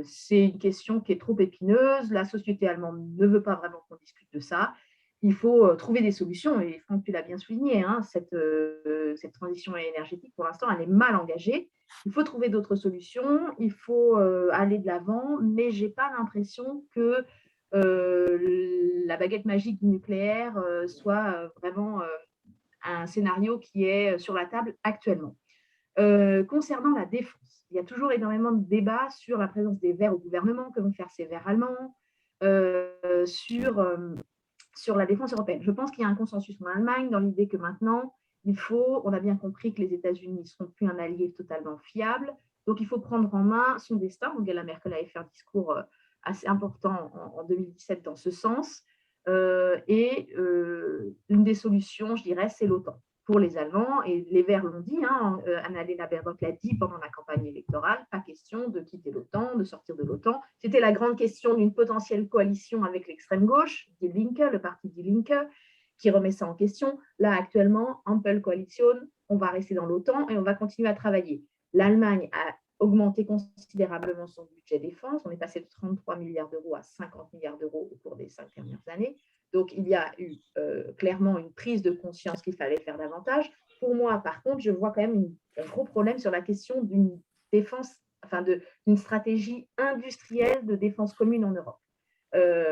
D: C'est une question qui est trop épineuse. La société allemande ne veut pas vraiment qu'on discute de ça. Il faut trouver des solutions. Et Franck, tu l'as bien souligné, cette transition énergétique, pour l'instant, elle est mal engagée. Il faut trouver d'autres solutions. Il faut aller de l'avant. Mais je n'ai pas l'impression que la baguette magique du nucléaire soit vraiment un scénario qui est sur la table actuellement. Concernant la défense, il y a toujours énormément de débats sur la présence des Verts au gouvernement, que vont faire ces Verts allemands, sur la défense européenne. Je pense qu'il y a un consensus en Allemagne dans l'idée que maintenant, on a bien compris que les États-Unis ne seront plus un allié totalement fiable, donc il faut prendre en main son destin. Angela Merkel avait fait un discours assez important en 2017 dans ce sens, et une des solutions, je dirais, c'est l'OTAN pour les Allemands, et les Verts l'ont dit, Annalena Baerbock l'a dit pendant la campagne électorale, pas question de quitter l'OTAN, de sortir de l'OTAN. C'était la grande question d'une potentielle coalition avec l'extrême gauche, Die Linke, le parti Die Linke, qui remet ça en question. Là, actuellement, Ampel-Coalition, on va rester dans l'OTAN et on va continuer à travailler. L'Allemagne a augmenté considérablement son budget défense. On est passé de 33 milliards d'euros à 50 milliards d'euros au cours des 5 dernières années. Donc, il y a eu clairement une prise de conscience qu'il fallait faire davantage. Pour moi, par contre, je vois quand même un gros problème sur la question d'une défense, d'une stratégie industrielle de défense commune en Europe.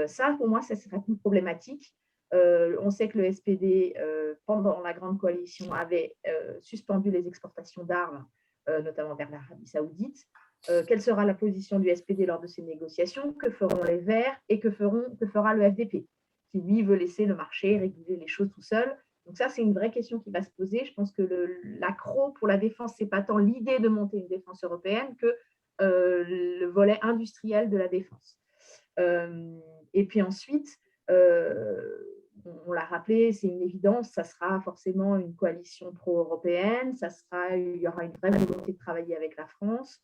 D: Ça, pour moi, ça serait plus problématique. On sait que le SPD, pendant la Grande Coalition, avait suspendu les exportations d'armes, notamment vers l'Arabie Saoudite. Quelle sera la position du SPD lors de ces négociations? Que feront les Verts et que fera le FDP, qui lui veut laisser le marché réguler les choses tout seul? Donc ça, c'est une vraie question qui va se poser. Je pense que l'accroc pour la défense, ce n'est pas tant l'idée de monter une défense européenne que le volet industriel de la défense. Et puis ensuite, on l'a rappelé, c'est une évidence, ça sera forcément une coalition pro-européenne, il y aura une vraie volonté de travailler avec la France.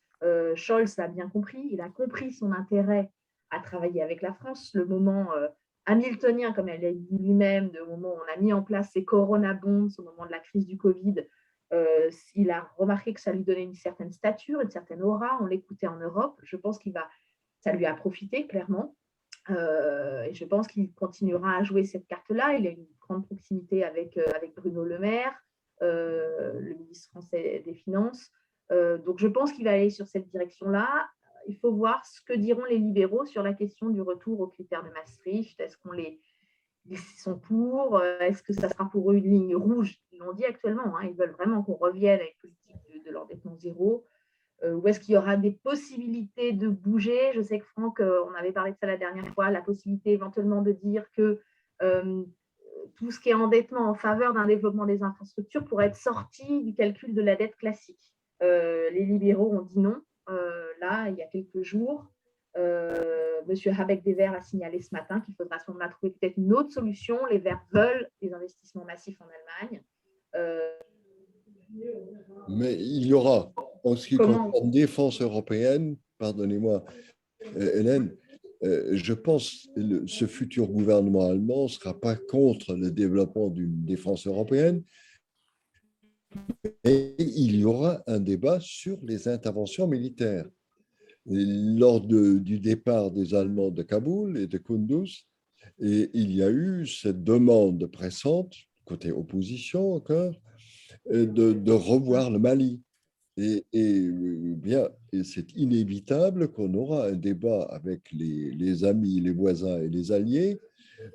D: Scholz l'a bien compris, il a compris son intérêt à travailler avec la France. Le moment hamiltonien, comme elle l'a dit lui-même, au moment où on a mis en place ces Corona Bonds, au moment de la crise du Covid, il a remarqué que ça lui donnait une certaine stature, une certaine aura, on l'écoutait en Europe. Je pense ça lui a profité, clairement. Et je pense qu'il continuera à jouer cette carte-là. Il a une grande proximité avec Bruno Le Maire, le ministre français des Finances. Donc, je pense qu'il va aller sur cette direction-là. Il faut voir ce que diront les libéraux sur la question du retour aux critères de Maastricht. Est-ce qu'ils sont pour? Est-ce que ça sera pour eux une ligne rouge? Ils l'ont dit actuellement. Ils veulent vraiment qu'on revienne avec une politique de l'endettement zéro. Ou est-ce qu'il y aura des possibilités de bouger? Je sais que Franck, on avait parlé de ça la dernière fois, la possibilité éventuellement de dire que tout ce qui est endettement en faveur d'un développement des infrastructures pourrait être sorti du calcul de la dette classique. Les libéraux ont dit non. Là, il y a quelques jours, Monsieur Habeck des Verts a signalé ce matin qu'il faudra à ce moment-là trouver peut-être une autre solution. Les Verts veulent des investissements massifs en Allemagne.
C: Mais il y aura, en ce qui concerne défense européenne, pardonnez-moi, Hélène, je pense que ce futur gouvernement allemand ne sera pas contre le développement d'une défense européenne, et il y aura un débat sur les interventions militaires. Lors du départ des Allemands de Kaboul et de Kunduz, et il y a eu cette demande pressante, côté opposition encore, de revoir le Mali. Et c'est inévitable qu'on aura un débat avec les amis, les voisins et les alliés,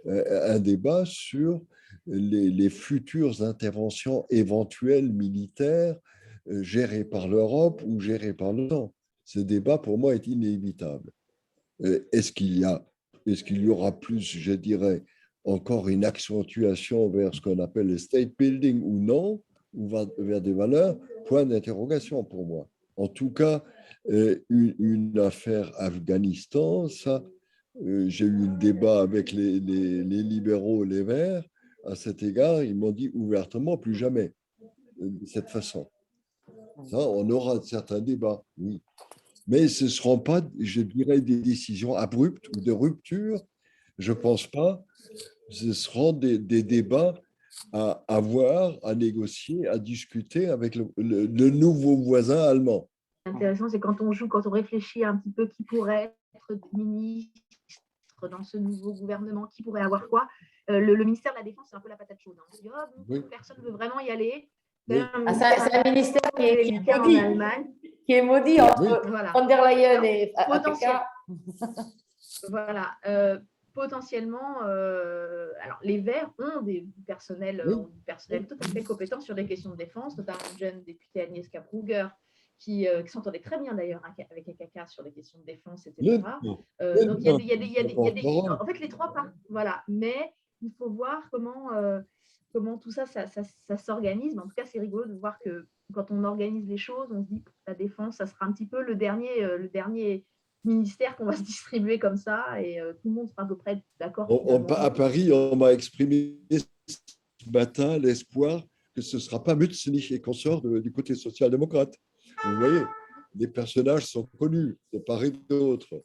C: un débat sur les futures interventions éventuelles militaires gérées par l'Europe ou gérées par l'OTAN. Ce débat, pour moi, est inévitable. Est-ce qu'il y aura plus, je dirais, encore une accentuation vers ce qu'on appelle le state building ou non, ou vers des valeurs? Point d'interrogation pour moi. En tout cas, une affaire Afghanistan, ça, j'ai eu un débat avec les libéraux, les Verts. À cet égard, ils m'ont dit ouvertement plus jamais de cette façon. Ça, on aura certains débats, oui. Mais ce ne seront pas, je dirais, des décisions abruptes ou de rupture. Je ne pense pas. Ce seront des débats à avoir, à négocier, à discuter avec le nouveau voisin allemand.
D: Intéressant, c'est quand on réfléchit un petit peu qui pourrait être ministre dans ce nouveau gouvernement, qui pourrait avoir quoi. Le ministère de la Défense, c'est un peu la patate chaude. On dit, oui. Personne ne veut vraiment y aller.
A: Oui. C'est un ministère qui est maudit, en Allemagne, qui est maudit entre von der Leyen et APK.
D: Voilà. Potentiellement, alors les Verts ont du personnel tout à fait compétent sur des questions de défense, notamment une jeune députée Agnès Kabrugger qui s'entendait très bien d'ailleurs avec AKK sur les questions de défense, etc. Donc il y a des en fait les trois parts, voilà. Mais il faut voir comment tout ça s'organise. Mais en tout cas, c'est rigolo de voir que quand on organise les choses, on se dit que la défense, ça sera un petit peu le dernier ministère qu'on va se distribuer comme ça, et tout le monde sera à peu près d'accord.
C: À Paris, on m'a exprimé ce matin l'espoir que ce ne sera pas Mützenich et consorts du côté social-démocrate. Vous voyez, les personnages sont connus de part et d'autre.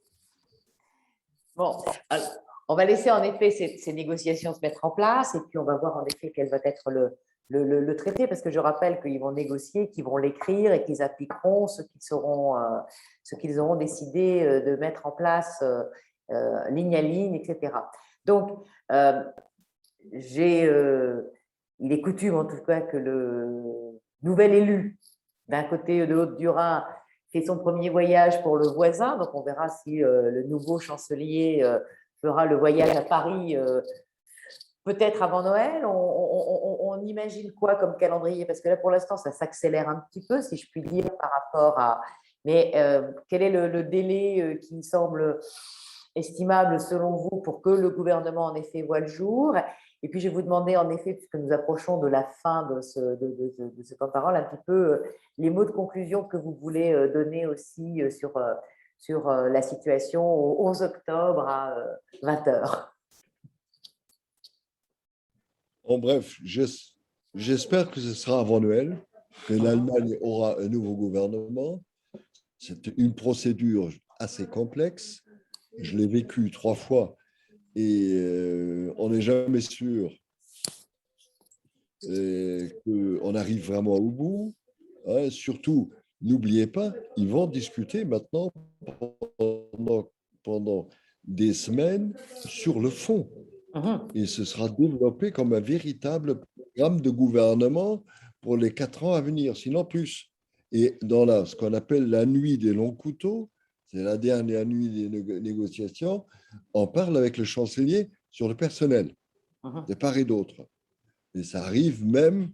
A: Bon, alors, on va laisser en effet ces négociations se mettre en place, et puis on va voir en effet quel va être le traité, parce que je rappelle qu'ils vont négocier, qu'ils vont l'écrire et qu'ils appliqueront ce qu'ils auront décidé de mettre en place ligne à ligne, etc. Donc, il est coutume en tout cas que le nouvel élu, d'un côté de Haute-du-Rhin, fait son premier voyage pour le voisin. Donc, on verra si le nouveau chancelier fera le voyage à Paris peut-être avant Noël. On imagine quoi comme calendrier? Parce que là, pour l'instant, ça s'accélère un petit peu, si je puis dire, par rapport à… Mais quel est le délai qui semble estimable selon vous pour que le gouvernement, en effet, voit le jour? Et puis, je vais vous demander, en effet, puisque nous approchons de la fin de ce temps de parole, un petit peu les mots de conclusion que vous voulez donner aussi sur la situation au 11 octobre à 20h.
C: En bref, j'espère que ce sera avant Noël, que l'Allemagne aura un nouveau gouvernement. C'est une procédure assez complexe. Je l'ai vécu 3 fois et on n'est jamais sûr qu'on arrive vraiment au bout. Hein. Surtout, n'oubliez pas, ils vont discuter maintenant pendant des semaines sur le fond. Et ce sera développé comme un véritable programme de gouvernement pour les 4 ans à venir, sinon plus. Et dans ce qu'on appelle la nuit des longs couteaux, c'est la dernière nuit des négociations, on parle avec le chancelier sur le personnel, de part et d'autre. Et ça arrive même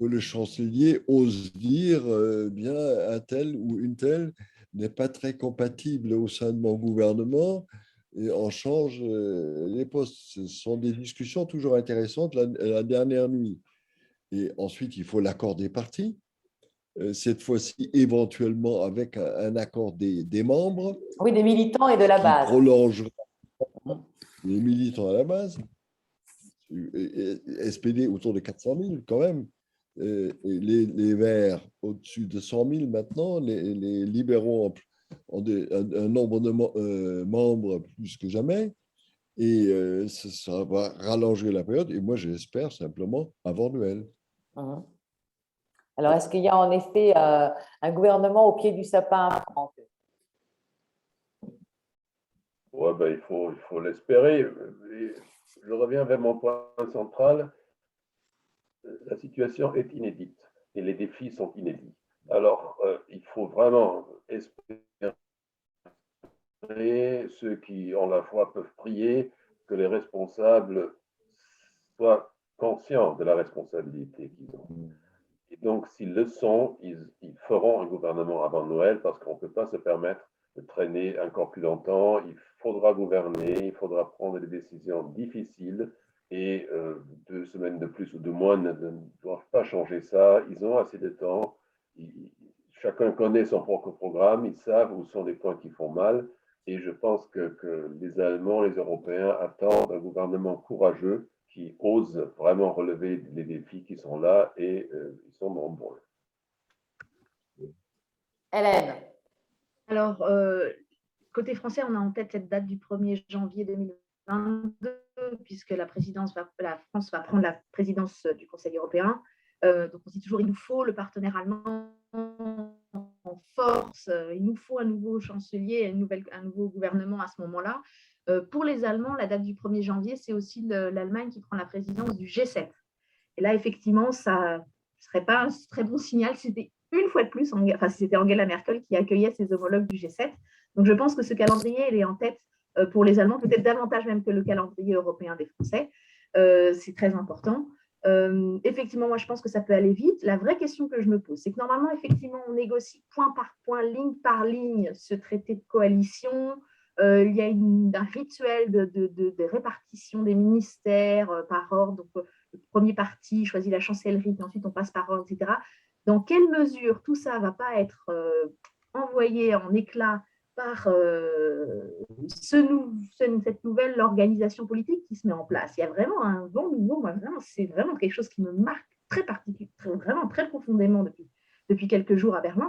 C: que le chancelier ose dire bien un tel ou une telle n'est pas très compatible au sein de mon gouvernement et on change les postes. Ce sont des discussions toujours intéressantes la dernière nuit. Et ensuite, il faut l'accord des partis. Cette fois-ci, éventuellement avec un accord des membres.
A: Oui, des militants et de la base.
C: Prolongera les militants à la base. SPD autour de 400 000 quand même. Et les Verts au-dessus de 100 000 maintenant. Les libéraux ont un nombre de membres plus que jamais. Et ça va rallonger la période. Et moi, j'espère simplement avant Noël.
A: Alors, est-ce qu'il y a en effet un gouvernement au pied du sapin, Franck?
B: Ouais, ben, il faut l'espérer. Je reviens vers mon point central. La situation est inédite et les défis sont inédits. Alors, il faut vraiment espérer, ceux qui ont la foi peuvent prier, que les responsables soient conscients de la responsabilité qu'ils ont. Et donc, s'ils le sont, ils feront un gouvernement avant Noël parce qu'on ne peut pas se permettre de traîner encore plus longtemps. Il faudra gouverner, il faudra prendre des décisions difficiles et 2 semaines de plus ou de moins ne doivent pas changer ça. Ils ont assez de temps. Chacun connaît son propre programme. Ils savent où sont les points qui font mal. Et je pense que les Allemands, les Européens attendent un gouvernement courageux qui osent vraiment relever les défis qui sont là et ils sont nombreux.
A: Hélène.
D: Alors, côté français, on a en tête cette date du 1er janvier 2022, puisque la France va prendre la présidence du Conseil européen. Donc, on dit toujours, il nous faut le partenaire allemand en force, il nous faut un nouveau chancelier, un nouveau gouvernement à ce moment-là. Pour les Allemands, la date du 1er janvier, c'est aussi l'Allemagne qui prend la présidence du G7. Et là, effectivement, ça ne serait pas un très bon signal si c'était une fois de plus, si c'était Angela Merkel qui accueillait ses homologues du G7. Donc, je pense que ce calendrier, il est en tête pour les Allemands, peut-être davantage même que le calendrier européen des Français. C'est très important. Effectivement, moi, je pense que ça peut aller vite. La vraie question que je me pose, c'est que normalement, effectivement, on négocie point par point, ligne par ligne, ce traité de coalition. Il y a un rituel de répartition des ministères par ordre. Donc, le premier parti choisit la chancellerie, puis ensuite on passe par ordre, etc. Dans quelle mesure tout ça ne va pas être envoyé en éclats par cette nouvelle organisation politique qui se met en place? Il y a vraiment un vent nouveau. Moi, vraiment, c'est vraiment quelque chose qui me marque très particulièrement, vraiment très profondément depuis quelques jours à Berlin.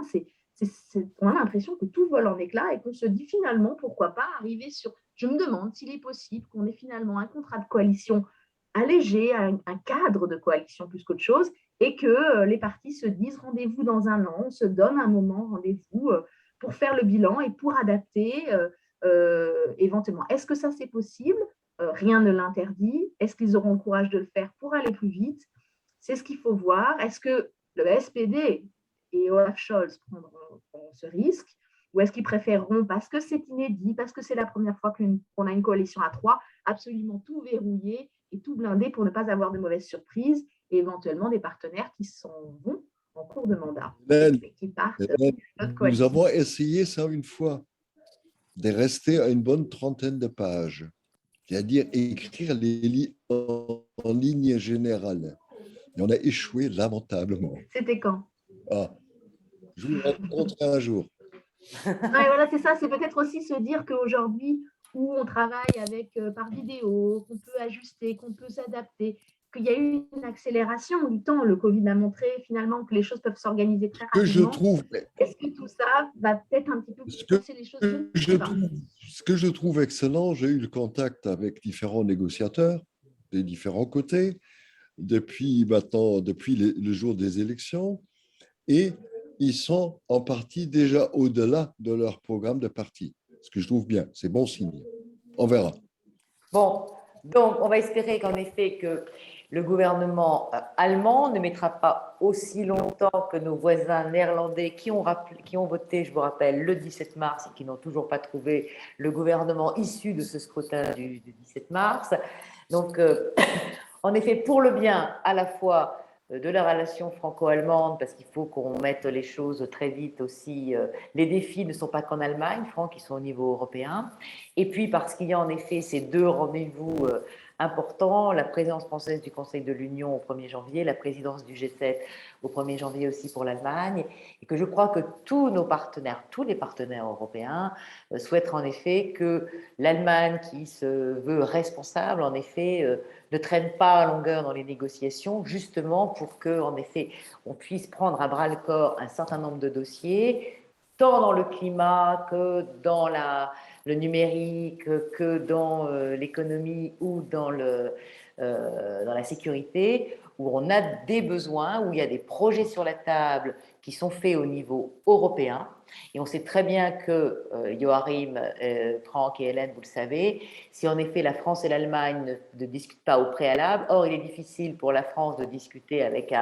D: On a l'impression que tout vole en éclats et qu'on se dit finalement, pourquoi pas arriver sur… Je me demande s'il est possible qu'on ait finalement un contrat de coalition allégé, un cadre de coalition plus qu'autre chose, et que les partis se disent rendez-vous dans un an, on se donne un moment, rendez-vous pour faire le bilan et pour adapter éventuellement. Est-ce que ça, c'est possible? Rien ne l'interdit. Est-ce qu'ils auront le courage de le faire pour aller plus vite? C'est ce qu'il faut voir. Est-ce que le SPD et Olaf Scholz prendront ce risque, ou est-ce qu'ils préféreront, parce que c'est inédit, parce que c'est la première fois qu'on a une coalition à 3, absolument tout verrouiller et tout blinder pour ne pas avoir de mauvaises surprises et éventuellement des partenaires qui sont bons en cours de mandat, qui partent de notre coalition.
C: Nous avons essayé ça une fois, de rester à une bonne trentaine de pages. c'est-à-dire écrire en ligne générale. Et on a échoué lamentablement.
D: C'était quand?
C: Ah, je vous rencontrerai un jour.
D: Ouais, voilà, c'est ça. C'est peut-être aussi se dire qu'aujourd'hui, où on travaille avec par vidéo, qu'on peut ajuster, qu'on peut s'adapter, qu'il y a eu une accélération du temps. Le Covid a montré finalement que les choses peuvent s'organiser très
C: Que je
D: rapidement.
C: trouve,
D: Est-ce que tout ça va peut-être un petit peu
C: ce que
D: pousser les choses
C: je
D: plus loin?
C: trouve, ce que je trouve excellent, j'ai eu le contact avec différents négociateurs des différents côtés depuis maintenant, depuis le jour des élections, et ils sont en partie déjà au-delà de leur programme de parti. Ce que je trouve bien, c'est bon signe. On verra.
A: Bon, donc on va espérer qu'en effet que le gouvernement allemand ne mettra pas aussi longtemps que nos voisins néerlandais qui ont voté, je vous rappelle, le 17 mars et qui n'ont toujours pas trouvé le gouvernement issu de ce scrutin du 17 mars. Donc, en effet, pour le bien à la fois de la relation franco-allemande, parce qu'il faut qu'on mette les choses très vite aussi. Les défis ne sont pas qu'en Allemagne, Franck, ils sont au niveau européen. Et puis parce qu'il y a en effet ces deux rendez-vous importants, la présidence française du Conseil de l'Union au 1er janvier, la présidence du G7 au 1er janvier aussi pour l'Allemagne, et que je crois que tous nos partenaires, tous les partenaires européens souhaitent en effet que l'Allemagne, qui se veut responsable, en effet, ne traîne pas à longueur dans les négociations, justement pour que, en effet, on puisse prendre à bras le corps un certain nombre de dossiers, tant dans le climat que dans le numérique, que dans l'économie ou dans la sécurité, où on a des besoins, où il y a des projets sur la table qui sont faits au niveau européen. Et on sait très bien que Joachim, Franck et Hélène, vous le savez, si en effet la France et l'Allemagne ne discutent pas au préalable, or il est difficile pour la France de discuter avec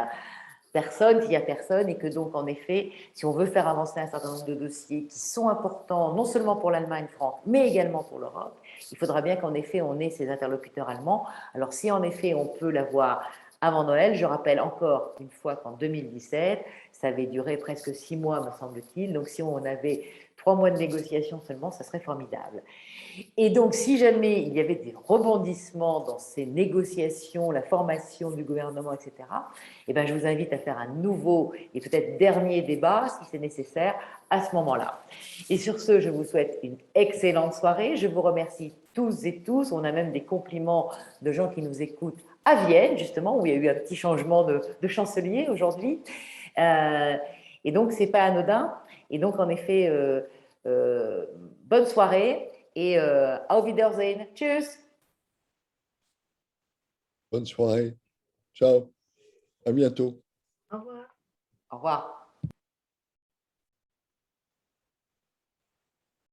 A: personne s'il n'y a personne, et que donc en effet, si on veut faire avancer un certain nombre de dossiers qui sont importants non seulement pour l'Allemagne, Franck, mais également pour l'Europe, il faudra bien qu'en effet on ait ces interlocuteurs allemands. Alors si en effet on peut l'avoir avant Noël, je rappelle encore une fois qu'en 2017, ça avait duré presque 6 mois, me semble-t-il. Donc, si on avait 3 mois de négociation seulement, ça serait formidable. Et donc, si jamais il y avait des rebondissements dans ces négociations, la formation du gouvernement, etc., eh ben, je vous invite à faire un nouveau et peut-être dernier débat, si c'est nécessaire, à ce moment-là. Et sur ce, je vous souhaite une excellente soirée. Je vous remercie tous et tous. On a même des compliments de gens qui nous écoutent à Vienne, justement, où il y a eu un petit changement de chancelier aujourd'hui. Et donc, c'est pas anodin. Et donc, en effet, bonne soirée et auf Wiedersehen. Tschüss.
C: Bonne soirée. Ciao. À bientôt.
D: Au revoir.
A: Au revoir.